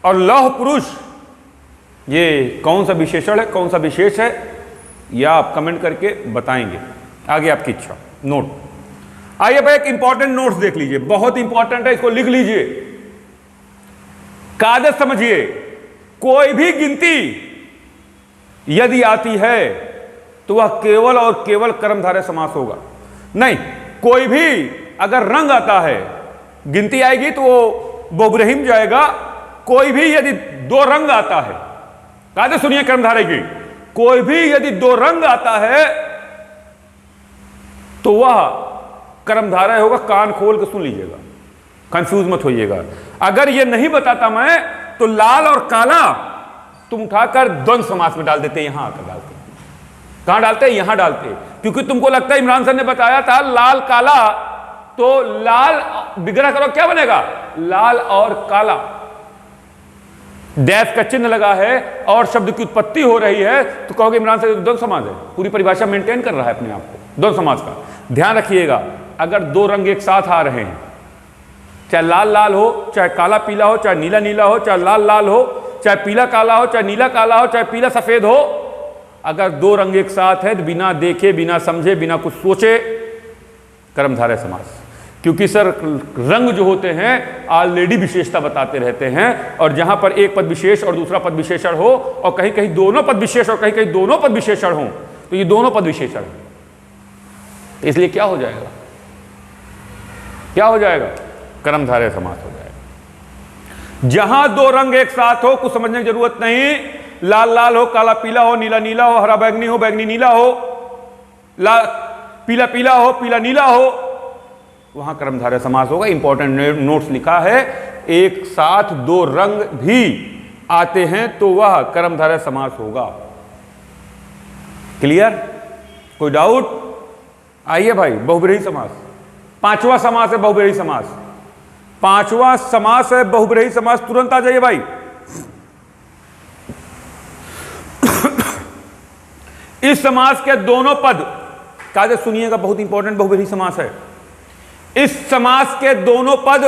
और लौह पुरुष, ये कौन सा विशेषण है, कौन सा विशेष है, या आप कमेंट करके बताएंगे, आगे आपकी इच्छा। नोट आइए भाई, एक इंपॉर्टेंट नोट्स देख लीजिए, बहुत इंपॉर्टेंट है, इसको लिख लीजिए, कागज समझिए। कोई भी गिनती यदि आती है तो वह केवल और केवल कर्मधारय समास होगा। नहीं, कोई भी अगर रंग आता है, गिनती आएगी तो वो बहुब्रहीम जाएगा। कोई भी यदि 2 रंग आता है, कागज सुनिए कर्मधारय की, कोई भी यदि 2 रंग आता है तो वह कर्मधारय होगा। कान खोल के सुन लीजिएगा, कंफ्यूज मत होइएगा। अगर ये नहीं बताता मैं, तो लाल और काला तुम उठाकर द्वंद्व समास में डाल देते, यहां आकर डालते। कहां डालते? यहां डालते, क्योंकि तुमको लगता है इमरान सर ने बताया था लाल काला, तो लाल विग्रह करो क्या बनेगा? लाल और काला। डैश का चिन्ह लगा है और शब्द की उत्पत्ति हो रही है, तो कहोगे इमरान सर द्वंद्व समास है। पूरी परिभाषा मेंटेन कर रहा है अपने आप को द्वंद्व समास का। ध्यान रखिएगा, अगर 2 रंग एक साथ आ रहे हैं, चाहे लाल लाल हो, चाहे काला पीला हो, चाहे नीला नीला हो, चाहे लाल लाल हो, चाहे पीला काला हो, चाहे नीला काला हो, चाहे पीला सफेद हो, अगर 2 रंग एक साथ है तो बिना देखे, बिना समझे, बिना कुछ सोचे कर्मधारय समास। क्योंकि सर रंग जो होते हैं ऑलरेडी विशेषता बताते रहते हैं, और जहां पर एक पद विशेष और दूसरा पद विशेषण हो, और कहीं कहीं दोनों पद विशेष और कहीं कहीं दोनों पद विशेषण हो, तो ये दोनों पद विशेषण है। इसलिए क्या हो जाएगा? क्या हो जाएगा? कर्मधारय समास हो जाएगा। जहां 2 रंग एक साथ हो, कुछ समझने की जरूरत नहीं, लाल लाल हो, काला पीला हो, नीला नीला हो, हरा बैगनी हो, बैगनी नीला हो, पीला पीला हो, पीला नीला हो, वहां कर्मधारय समास होगा। इंपॉर्टेंट नोट्स लिखा है, एक साथ 2 रंग भी आते हैं तो वह कर्मधारय समास होगा। क्लियर? कोई डाउट? आइए भाई, बहुब्रीहि समास 5वां समास है। बहुब्रीहि समास 5वां समास है, बहुब्रीहि समास। तुरंत आ जाइए भाई। इस समास के दोनों पद, कागज सुनिएगा, बहुत इंपॉर्टेंट बहुब्रीहि समास है। इस समास के दोनों पद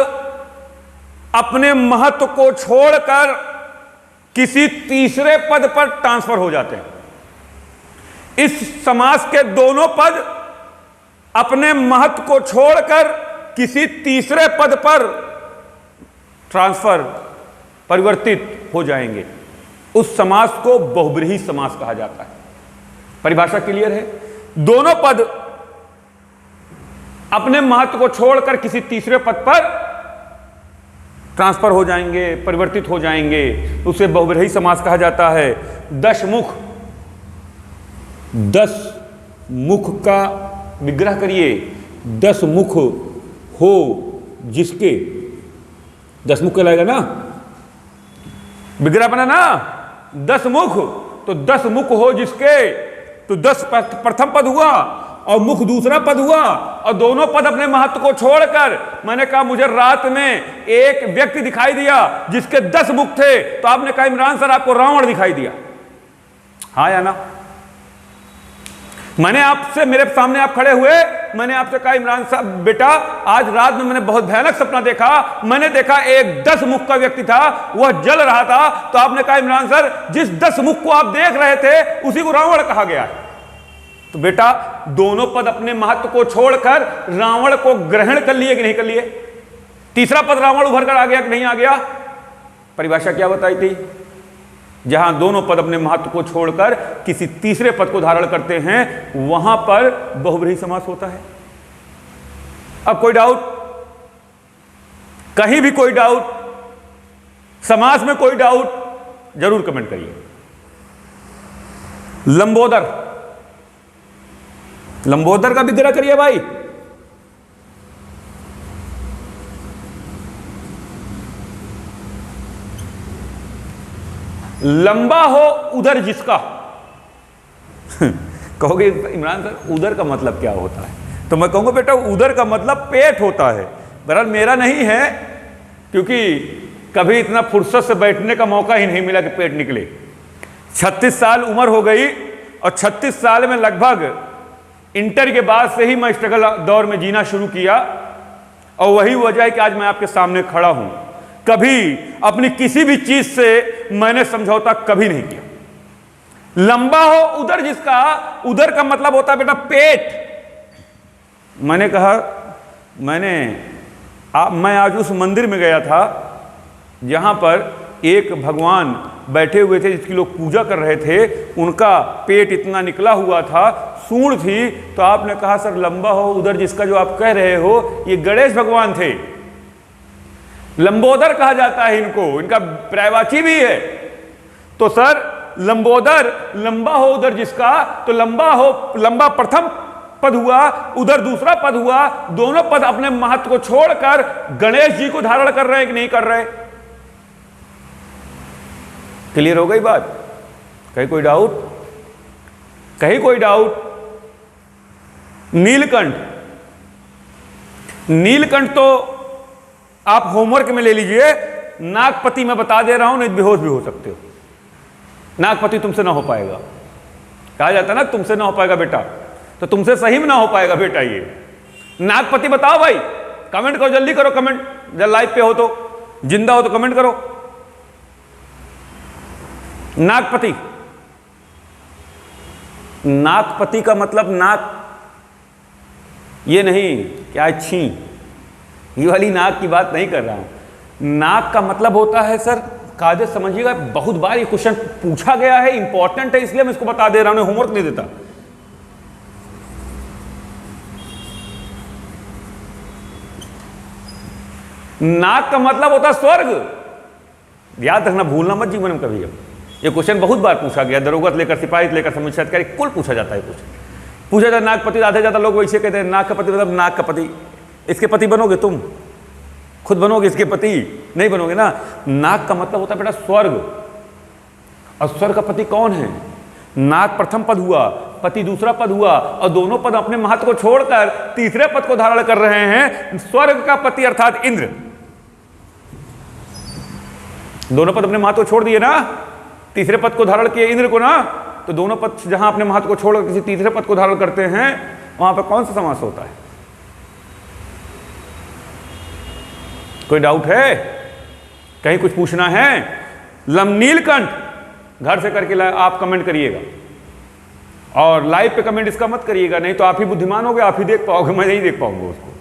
अपने महत्व को छोड़कर किसी तीसरे पद पर ट्रांसफर हो जाते हैं। इस समास के दोनों पद अपने महत्व को छोड़कर किसी तीसरे पद पर ट्रांसफर परिवर्तित हो जाएंगे। उस समास को बहुब्रीहि समास कहा जाता है। परिभाषा क्लियर है? दोनों पद अपने महत्व को छोड़कर किसी तीसरे पद पर ट्रांसफर हो जाएंगे, परिवर्तित हो जाएंगे, उसे बहुब्रीहि समास कहा जाता है। दशमुख, 10 मुख का विग्रह करिए। 10 मुख हो जिसके, 10 मुख कहलाएगा ना, विग्रह बना ना 10 मुख, तो 10 मुख हो जिसके, तो 10 प्रथम पद हुआ और मुख दूसरा पद हुआ, और दोनों पद अपने महत्व को छोड़कर, मैंने कहा मुझे रात में एक व्यक्ति दिखाई दिया जिसके 10 मुख थे, तो आपने कहा इमरान सर आपको रावण दिखाई दिया, हाँ या ना? मैंने आपसे, मेरे सामने आप खड़े हुए, मैंने आपसे कहा इमरान साहब बेटा आज रात में मैंने बहुत भयानक सपना देखा, मैंने देखा एक 10 मुख का व्यक्ति था, वह जल रहा था, तो आपने कहा इमरान सर जिस 10 मुख को आप देख रहे थे उसी को रावण कहा गया है। तो बेटा दोनों पद अपने महत्व को छोड़कर रावण को ग्रहण कर लिए कि नहीं कर लिए? तीसरा पद रावण उभर कर आ गया कि नहीं आ गया? परिभाषा क्या बताई थी? जहां दोनों पद अपने महत्व को छोड़कर किसी तीसरे पद को धारण करते हैं वहां पर बहुब्रीहि समास होता है। अब कोई डाउट? कहीं भी कोई डाउट? समास में कोई डाउट? जरूर कमेंट करिए। लंबोदर, लंबोदर का विग्रह करिए भाई। लंबा हो उदर जिसका कहोगे इमरान सर उदर का मतलब क्या होता है? तो मैं कहूंगा बेटा उदर का मतलब पेट होता है। बहरहाल मेरा नहीं है, क्योंकि कभी इतना फुर्सत से बैठने का मौका ही नहीं मिला कि पेट निकले। 36 साल उम्र हो गई और 36 साल में लगभग इंटर के बाद से ही मैं स्ट्रगल दौर में जीना शुरू किया, और वही वजह है कि आज मैं आपके सामने खड़ा हूं। कभी अपनी किसी भी चीज से मैंने समझौता कभी नहीं किया। लंबा हो उदर जिसका, उदर का मतलब होता है बेटा पेट। मैंने कहा मैं आज उस मंदिर में गया था जहां पर एक भगवान बैठे हुए थे जिसकी लोग पूजा कर रहे थे, उनका पेट इतना निकला हुआ था, सूंड थी। तो आपने कहा सर लंबा हो उधर जिसका जो आप कह रहे हो ये गणेश भगवान थे, लंबोदर कहा जाता है इनको, इनका पर्यायवाची भी है। तो सर लंबोदर, लंबा हो उधर जिसका, तो लंबा हो, लंबा प्रथम पद हुआ, उधर दूसरा पद हुआ, दोनों पद अपने महत्व को छोड़कर गणेश जी को धारण कर रहे हैं कि नहीं कर रहे? क्लियर हो गई बात? कहीं कोई डाउट? कहीं कोई डाउट? नीलकंठ, नीलकंठ तो आप होमवर्क में ले लीजिए। नागपति मैं बता दे रहा हूं, नहीं बेहोश भी हो सकते हो। नागपति तुमसे ना हो पाएगा, कहा जाता ना तुमसे ना हो पाएगा बेटा, तो तुमसे सही में ना हो पाएगा बेटा। ये नागपति बताओ भाई, कमेंट करो, जल्दी करो कमेंट, जब लाइव पे हो तो, जिंदा हो तो कमेंट करो। नागपति, नागपति का मतलब नाक ये नहीं क्या छी, ये वाली नाक की बात नहीं कर रहा हूं। नाक का मतलब होता है सर, कायदे समझिएगा, बहुत बार ये क्वेश्चन पूछा गया है, इंपॉर्टेंट है, इसलिए मैं इसको बता दे रहा हूं, होमवर्क नहीं देता। नाक का मतलब होता है स्वर्ग। याद रखना, भूलना मत जीवन में कभी। अब ये क्वेश्चन बहुत बार पूछा गया, दरोगा से लेकर सिपाही से लेकर समीक्षा अधिकारी कुल पूछा जाता है। क्वेश्चन पूछा जाता है नागपति, आधे ज्यादा लोग वैसे कहते हैं नाग का पति मतलब नाग का पति। इसके पति बनोगे तुम, खुद बनोगे इसके पति नहीं बनोगे ना। नाग का मतलब होता है बेटा स्वर्ग, और स्वर्ग का पति कौन है? नाग प्रथम पद हुआ, पति दूसरा पद हुआ, और दोनों पद अपने महत्व को छोड़कर तीसरे पद को धारण कर रहे हैं। स्वर्ग का पति अर्थात इंद्र, दोनों पद अपने महत्व को छोड़ दिए ना, तीसरे पद को धारण किए इंद्र को ना, तो दोनों पद जहां अपने महत्व को छोड़कर किसी तीसरे पद को धारण करते हैं वहां पर कौन सा समास होता है? कोई डाउट है? कहीं कुछ पूछना है? नीलकंठ घर से करके लाए, आप कमेंट करिएगा और लाइव पे कमेंट इसका मत करिएगा, नहीं तो आप ही बुद्धिमान होगे, आप ही देख पाओगे, मैं नहीं देख पाऊंगा उसको।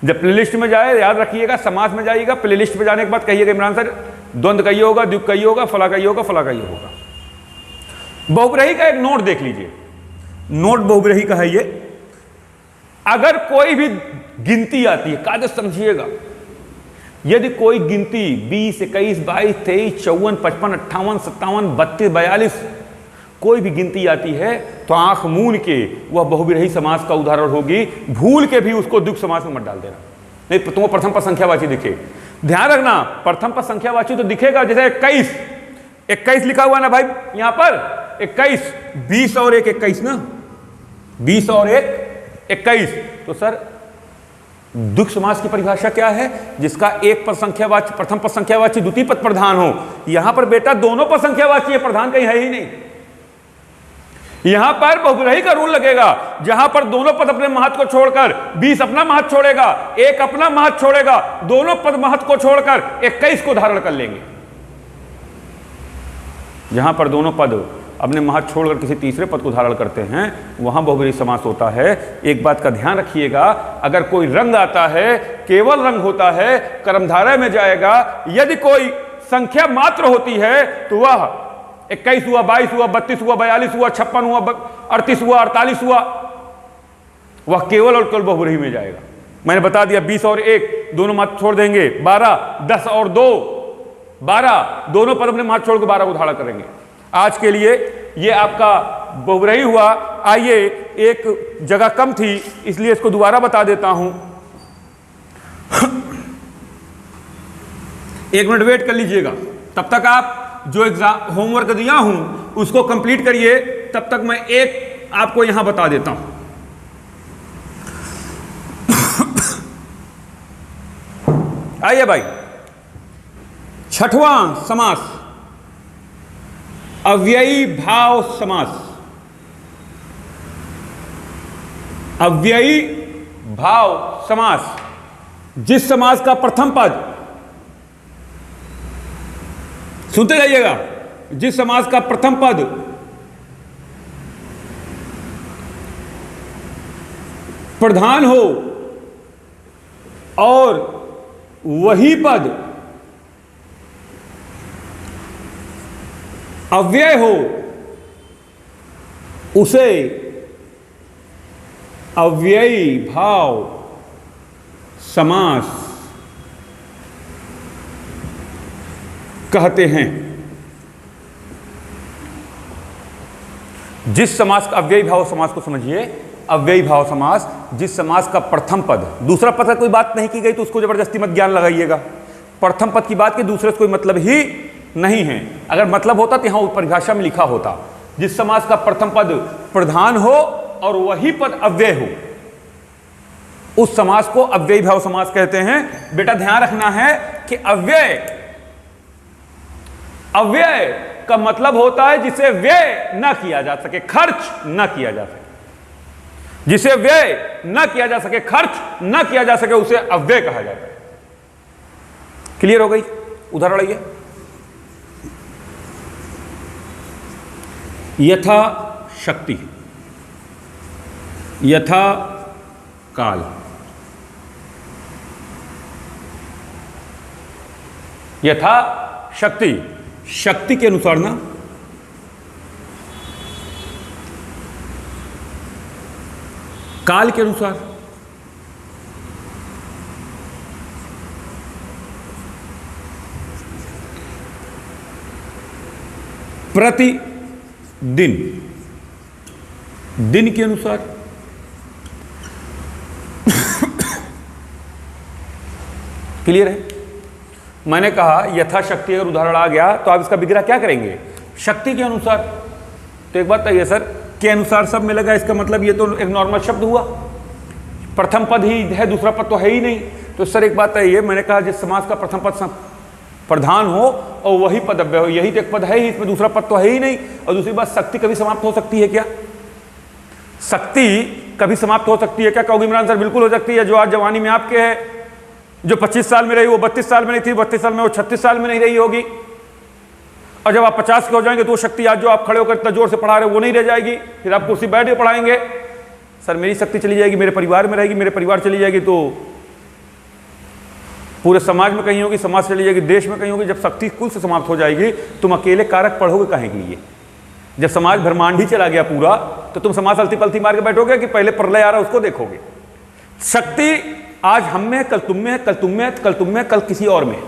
जब प्लेलिस्ट में जाए याद रखिएगा, समास में जाइएगा, प्लेलिस्ट में जाने के बाद कहिएगा इमरान सर द्वंद कहिए होगा, द्विप कहिए होगा, फला कहिए होगा, फला कहिए होगा। बहुग्रही का एक नोट देख लीजिए, नोट बहुग्रही का है ये। अगर कोई भी गिनती आती है, कागज समझिएगा, यदि कोई गिनती 20, 21, 22, 23, 54, 55, 58, 57, 32, 42 कोई भी गिनती आती है तो आंख मूंद के वह बहुग्रही समास का उदाहरण होगी, भूल के भी उसको द्विग समास में मत डाल देना, नहीं तो तुम्हें प्रथम पद संख्यावाची दिखे। ध्यान रखना, प्रथम पद संख्यावाची तो दिखेगा, जैसे 21 लिखा हुआ ना भाई यहां पर 21, 20 और 1 21 ना, 20 और 1 21। तो सर द्विग समास की परिभाषा क्या है? जिसका एक पद संख्यावाची, प्रथम पद संख्यावाची, द्वितीय पद प्रधान हो। यहां पर बेटा दोनों पद संख्यावाची है, प्रधान कहीं है ही नहीं। यहां पर बहुग्रही का रूल लगेगा, जहां पर दोनों पद अपने महत्व को छोड़कर 20 अपना महत्व छोड़ेगा, 1 अपना महत्व छोड़ेगा, दोनों पद महत्व को छोड़कर 21 को धारण कर लेंगे। जहां पर दोनों पद अपने महत्व छोड़कर किसी तीसरे पद को धारण करते हैं, वहां बहुग्रही समास होता है। एक बात का ध्यान रखिएगा, अगर कोई रंग आता है, केवल रंग होता है, कर्मधारय में जाएगा। यदि कोई संख्या मात्र होती है तो वह 21 हुआ, 22 हुआ, 32 हुआ, 42 हुआ, 56 हुआ, 38 हुआ, 48 हुआ, वह केवल और केवल बहुग्रही में जाएगा। मैंने बता दिया 20 और 1 दोनों महत्व छोड़ देंगे, 12, 10 और 2 12 दोनों पद अपने महत्व छोड़ के 12 को धारण करेंगे। आज के लिए ये आपका बहुग्रही हुआ। आइए, एक जगह कम थी इसलिए इसको दोबारा बता देता हूं। 1 मिनट वेट कर लीजिएगा, तब तक आप जो एग्जाम होमवर्क दिया हूं उसको कंप्लीट करिए, तब तक मैं एक आपको यहां बता देता हूं। आइए भाई, छठवां समास अव्ययी भाव समास। अव्ययी भाव समास, जिस समास का प्रथम पद, सुनते जाइएगा, जिस समास का प्रथम पद प्रधान हो और वही पद अव्यय हो, उसे अव्ययी भाव समास कहते हैं। जिस समास का अव्ययी भाव समास को समझिए, अव्ययी भाव समास, जिस समास का प्रथम पद, दूसरा पद का कोई बात नहीं की गई तो उसको जबरदस्ती मत ज्ञान लगाइएगा। प्रथम पद की बात की, दूसरे से कोई मतलब ही नहीं है। अगर मतलब होता तो यहां परिभाषा में लिखा होता, जिस समास का प्रथम पद प्रधान हो और वही पद अव्यय हो, उस समास को अव्ययी भाव समास कहते हैं। बेटा ध्यान रखना है कि अव्यय का मतलब होता है जिसे व्यय न किया जा सके, खर्च न किया जा सके। जिसे व्यय न किया जा सके, खर्च न किया जा सके, उसे अव्यय कहा जाता है। क्लियर हो गई? उदाहरण आइए, यथा शक्ति, यथा काल। यथा शक्ति, शक्ति के अनुसार ना, काल के अनुसार, प्रति दिन, दिन के अनुसार, क्लियर है? मैंने कहा यथाशक्ति अगर उदाहरण आ गया तो आप इसका विग्रह क्या करेंगे? शक्ति के अनुसार। तो एक बात बताइए सर, के अनुसार सब मिलेगा, इसका मतलब ये तो एक नॉर्मल शब्द हुआ, प्रथम पद ही है, दूसरा पद तो है ही नहीं। तो सर एक बात है, मैंने कहा जिस समास का प्रथम पद प्रधान हो और वही पद अव्यय हो, यही तो एक पद है ही, इसमें दूसरा पद तो है ही नहीं। और दूसरी बात, शक्ति कभी समाप्त हो सकती है क्या? शक्ति कभी समाप्त हो सकती है क्या? कहोगे इमरान सर बिल्कुल हो सकती है। जो आज जवानी में आपके है, जो 25 साल में रही वो 32 साल में नहीं थी, 32 साल में वो 36 साल में नहीं रही होगी। और जब आप 50 के हो जाएंगे तो वो शक्ति आज जो आप खड़े होकर इतना जोर से पढ़ा रहे हो वो नहीं रह जाएगी, फिर आप कुर्सी बैठ के पढ़ाएंगे। सर मेरी शक्ति चली जाएगी, मेरे परिवार में रहेगी, मेरे परिवार चली जाएगी तो पूरे समाज में कहीं होगी, समाज चली जाएगी, देश में कहीं होगी। जब शक्ति कुल से समाप्त हो जाएगी तुम अकेले कारक पढ़ोगे काहे के लिए? जब समाज ब्रह्मांड ही चला गया पूरा तो तुम समाज अलती पलती मार के बैठोगे कि पहले प्रलय आ रहा है उसको देखोगे? शक्ति आज हम में, कल तुम में, कल तुम में, कल तुम में, कल किसी और में,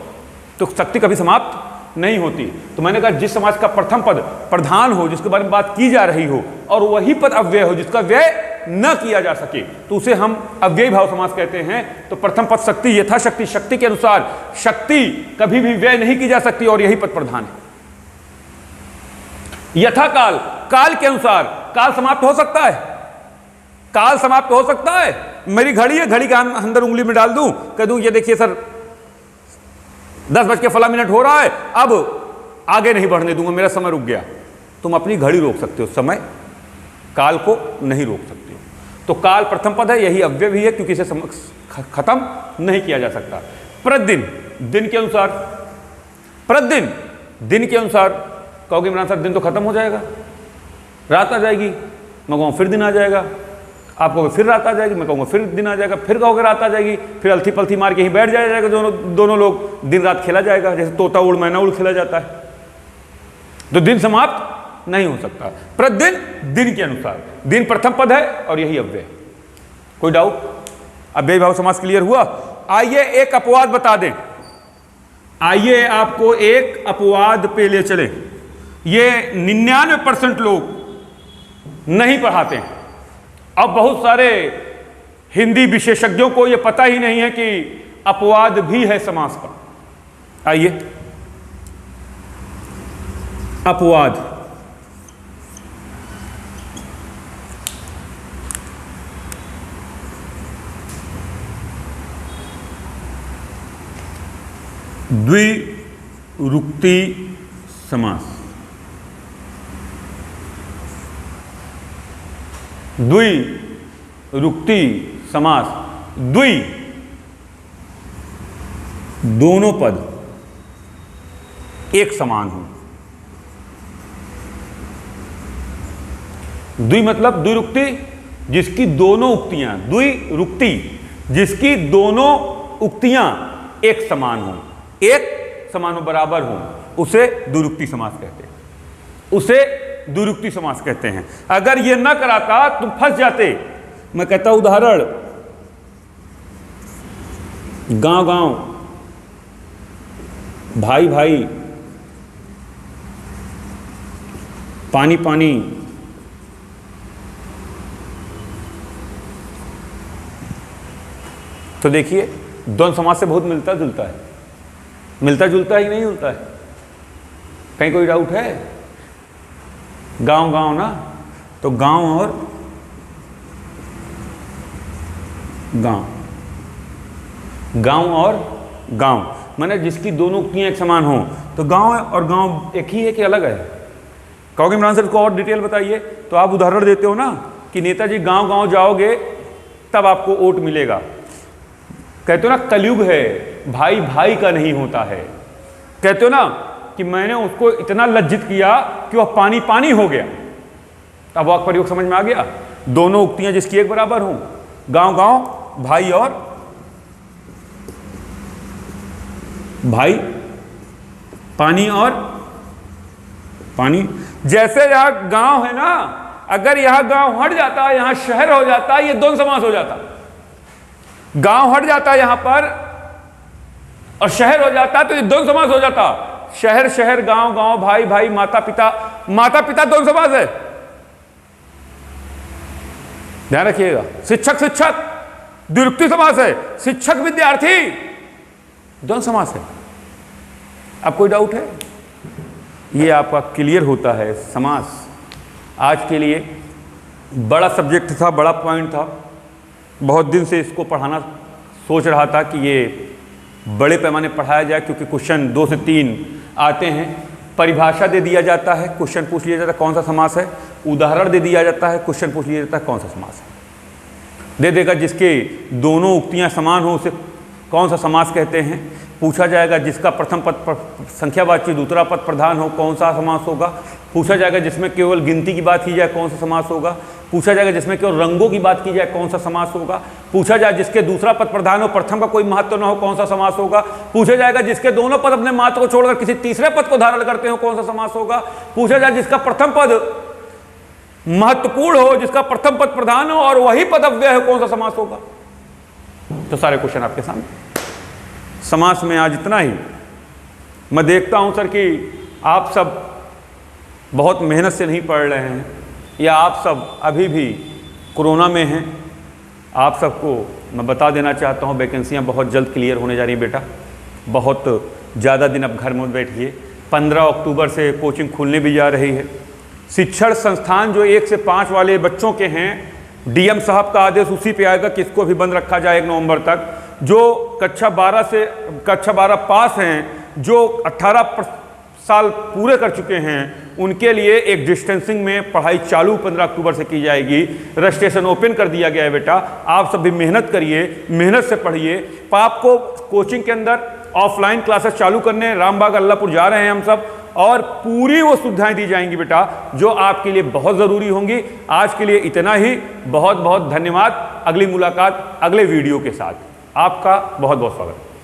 तो शक्ति कभी समाप्त नहीं होती। तो मैंने कहा जिस समाज का प्रथम पद प्रधान हो, जिसके बारे में बात की जा रही हो, और वही पद अव्यय हो जिसका व्यय न किया जा सके, तो उसे हम अव्ययी भाव समास कहते हैं। तो प्रथम पद शक्ति, यथाशक्ति, शक्ति के अनुसार शक्ति कभी भी व्यय नहीं की जा सकती और यही पद प्रधान है। यथा काल, काल के अनुसार काल समाप्त हो सकता है, काल समाप्त हो सकता है। मेरी घड़ी है, घड़ी के अंदर उंगली में डाल दूं, कह दूं ये देखिए सर 10:00 हो रहा है, अब आगे नहीं बढ़ने दूंगा, मेरा समय रुक गया। तुम अपनी घड़ी रोक सकते हो, समय काल को नहीं रोक सकते हो। तो काल प्रथम पद है, यही अव्यय भी है क्योंकि इसे खत्म नहीं किया जा सकता। प्रतिदिन, दिन के अनुसार, प्रतिदिन दिन के अनुसार कहोगे इमरान सर दिन तो खत्म हो जाएगा, रात आ जाएगी, मैं कहूँगा फिर दिन आ जाएगा, आप कहोगे फिर रात आ जाएगी, मैं कहूँगा फिर दिन आ जाएगा, फिर कहोगे रात आ जाएगी, फिर अलथी पलथी मार के ही बैठ जाएगा दोनों लोग, दिन रात खेला जाएगा, जैसे तोता उड़ मैना उड़ खेला जाता है। तो दिन समाप्त नहीं हो सकता। प्रतिदिन दिन के अनुसार, दिन प्रथम पद है और यही अव्यय। कोई डाउट? अव्ययी भाव समास क्लियर हुआ? आइए एक अपवाद बता दें, आइए आपको एक अपवाद पे ले चले। ये 99% लोग नहीं पढ़ाते हैं। अब बहुत सारे हिंदी विशेषज्ञों को यह पता ही नहीं है कि अपवाद भी है समास का। आइए अपवाद, द्विरुक्ति समास। द्विरुक्ति समास, द्वि दोनों पद एक समान हो। द्वि मतलब द्विरुक्ति जिसकी दोनों उक्तियां, द्विरुक्ति जिसकी दोनों उक्तियां एक समान हो, एक समान हो, बराबर हो, उसे द्विरुक्ति समास कहते हैं, उसे द्विरुक्ति समास कहते हैं। अगर ये न कराता तुम फंस जाते। मैं कहता उदाहरण, गांव गांव, भाई भाई, पानी पानी, तो देखिए द्वंद्व समास से बहुत मिलता जुलता है, मिलता जुलता ही नहीं मिलता है। कहीं कोई डाउट है? गांव गांव ना, तो गांव और गांव, गांव और गांव माने जिसकी दोनों उक्तियां एक समान हो। तो गांव और गांव एक ही है कि अलग है? कहोगे इमरान सर को और डिटेल बताइए, तो आप उदाहरण देते हो ना कि नेताजी गांव गांव जाओगे तब आपको वोट मिलेगा। कहते हो ना कलयुग है, भाई भाई का नहीं होता है। कहते हो ना कि मैंने उसको इतना लज्जित किया कि वह पानी पानी हो गया। अब वाक्य प्रयोग समझ में आ गया? दोनों उक्तियां जिसकी एक बराबर हों, गांव गांव, भाई और भाई, पानी और पानी। जैसे यहां गांव है ना, अगर यहां गांव हट जाता, यहां शहर हो जाता, ये द्वंद्व समास हो जाता। गांव हट जाता यहां पर और शहर हो जाता तो ये द्वंद्व समास हो जाता। शहर शहर, गांव गांव, भाई भाई, माता पिता, माता पिता द्वंद्व समास है, ध्यान रखिएगा। शिक्षक शिक्षक द्विरुक्ति समास है, शिक्षक विद्यार्थी द्वंद्व समास है। अब कोई डाउट है? ये आपका क्लियर होता है समास। आज के लिए बड़ा सब्जेक्ट था, बड़ा पॉइंट था, बहुत दिन से इसको पढ़ाना सोच रहा था कि ये बड़े पैमाने पढ़ाया जाए, क्योंकि क्वेश्चन 2 से 3 आते हैं। परिभाषा दे दिया जाता है, क्वेश्चन पूछ लिया जाता है कौन सा समास है, उदाहरण दे दिया जाता है, क्वेश्चन पूछ लिया जाता है कौन सा समास है। दे देगा जिसके दोनों उक्तियां समान हो उसे कौन सा समास कहते हैं। पूछा जाएगा जिसका प्रथम पद संख्यावाची दूसरा पद प्रधान हो कौन सा समास होगा। पूछा जाएगा जिसमें केवल गिनती की बात की जाए कौन सा समास होगा। पूछा जाएगा जिसमें केवल रंगों की बात की जाए कौन सा समास होगा। पूछा जाए जिसके दूसरा पद प्रधान हो प्रथम का कोई महत्व न हो कौन सा समास होगा। पूछा जाएगा जिसके दोनों पद अपने महत्व को छोड़कर किसी तीसरे पद को धारण करते हो कौन सा समास होगा। पूछा जाए जिसका प्रथम पद महत्वपूर्ण हो, जिसका प्रथम पद प्रधान हो और वही पद अव्यय हो कौन सा समास होगा। तो सारे क्वेश्चन आपके सामने। समास में आज इतना ही। मैं देखता हूं सर कि आप सब बहुत मेहनत से नहीं पढ़ रहे हैं या आप सब अभी भी कोरोना में हैं। आप सबको मैं बता देना चाहता हूं वैकेंसियां बहुत जल्द क्लियर होने जा रही हैं बेटा। बहुत ज़्यादा दिन अब घर में बैठिए। 15 अक्टूबर से कोचिंग खुलने भी जा रही है। शिक्षण संस्थान जो 1 से 5 वाले बच्चों के हैं, डीएम साहब का आदेश उसी पे आएगा कि इसको भी बंद रखा जाए 1 नवंबर तक। जो कक्षा 12 पास हैं, जो 18 साल पूरे कर चुके हैं, उनके लिए एक डिस्टेंसिंग में पढ़ाई चालू 15 अक्टूबर से की जाएगी। रजिस्ट्रेशन ओपन कर दिया गया है बेटा। आप सब भी मेहनत करिए, मेहनत से पढ़िए। आपको कोचिंग के अंदर ऑफलाइन क्लासेस चालू करने रामबाग अल्लाहपुर जा रहे हैं हम सब, और पूरी वो सुविधाएं दी जाएंगी बेटा जो आपके लिए बहुत ज़रूरी होंगी। आज के लिए इतना ही। बहुत बहुत धन्यवाद। अगली मुलाकात अगले वीडियो के साथ। आपका बहुत बहुत स्वागत।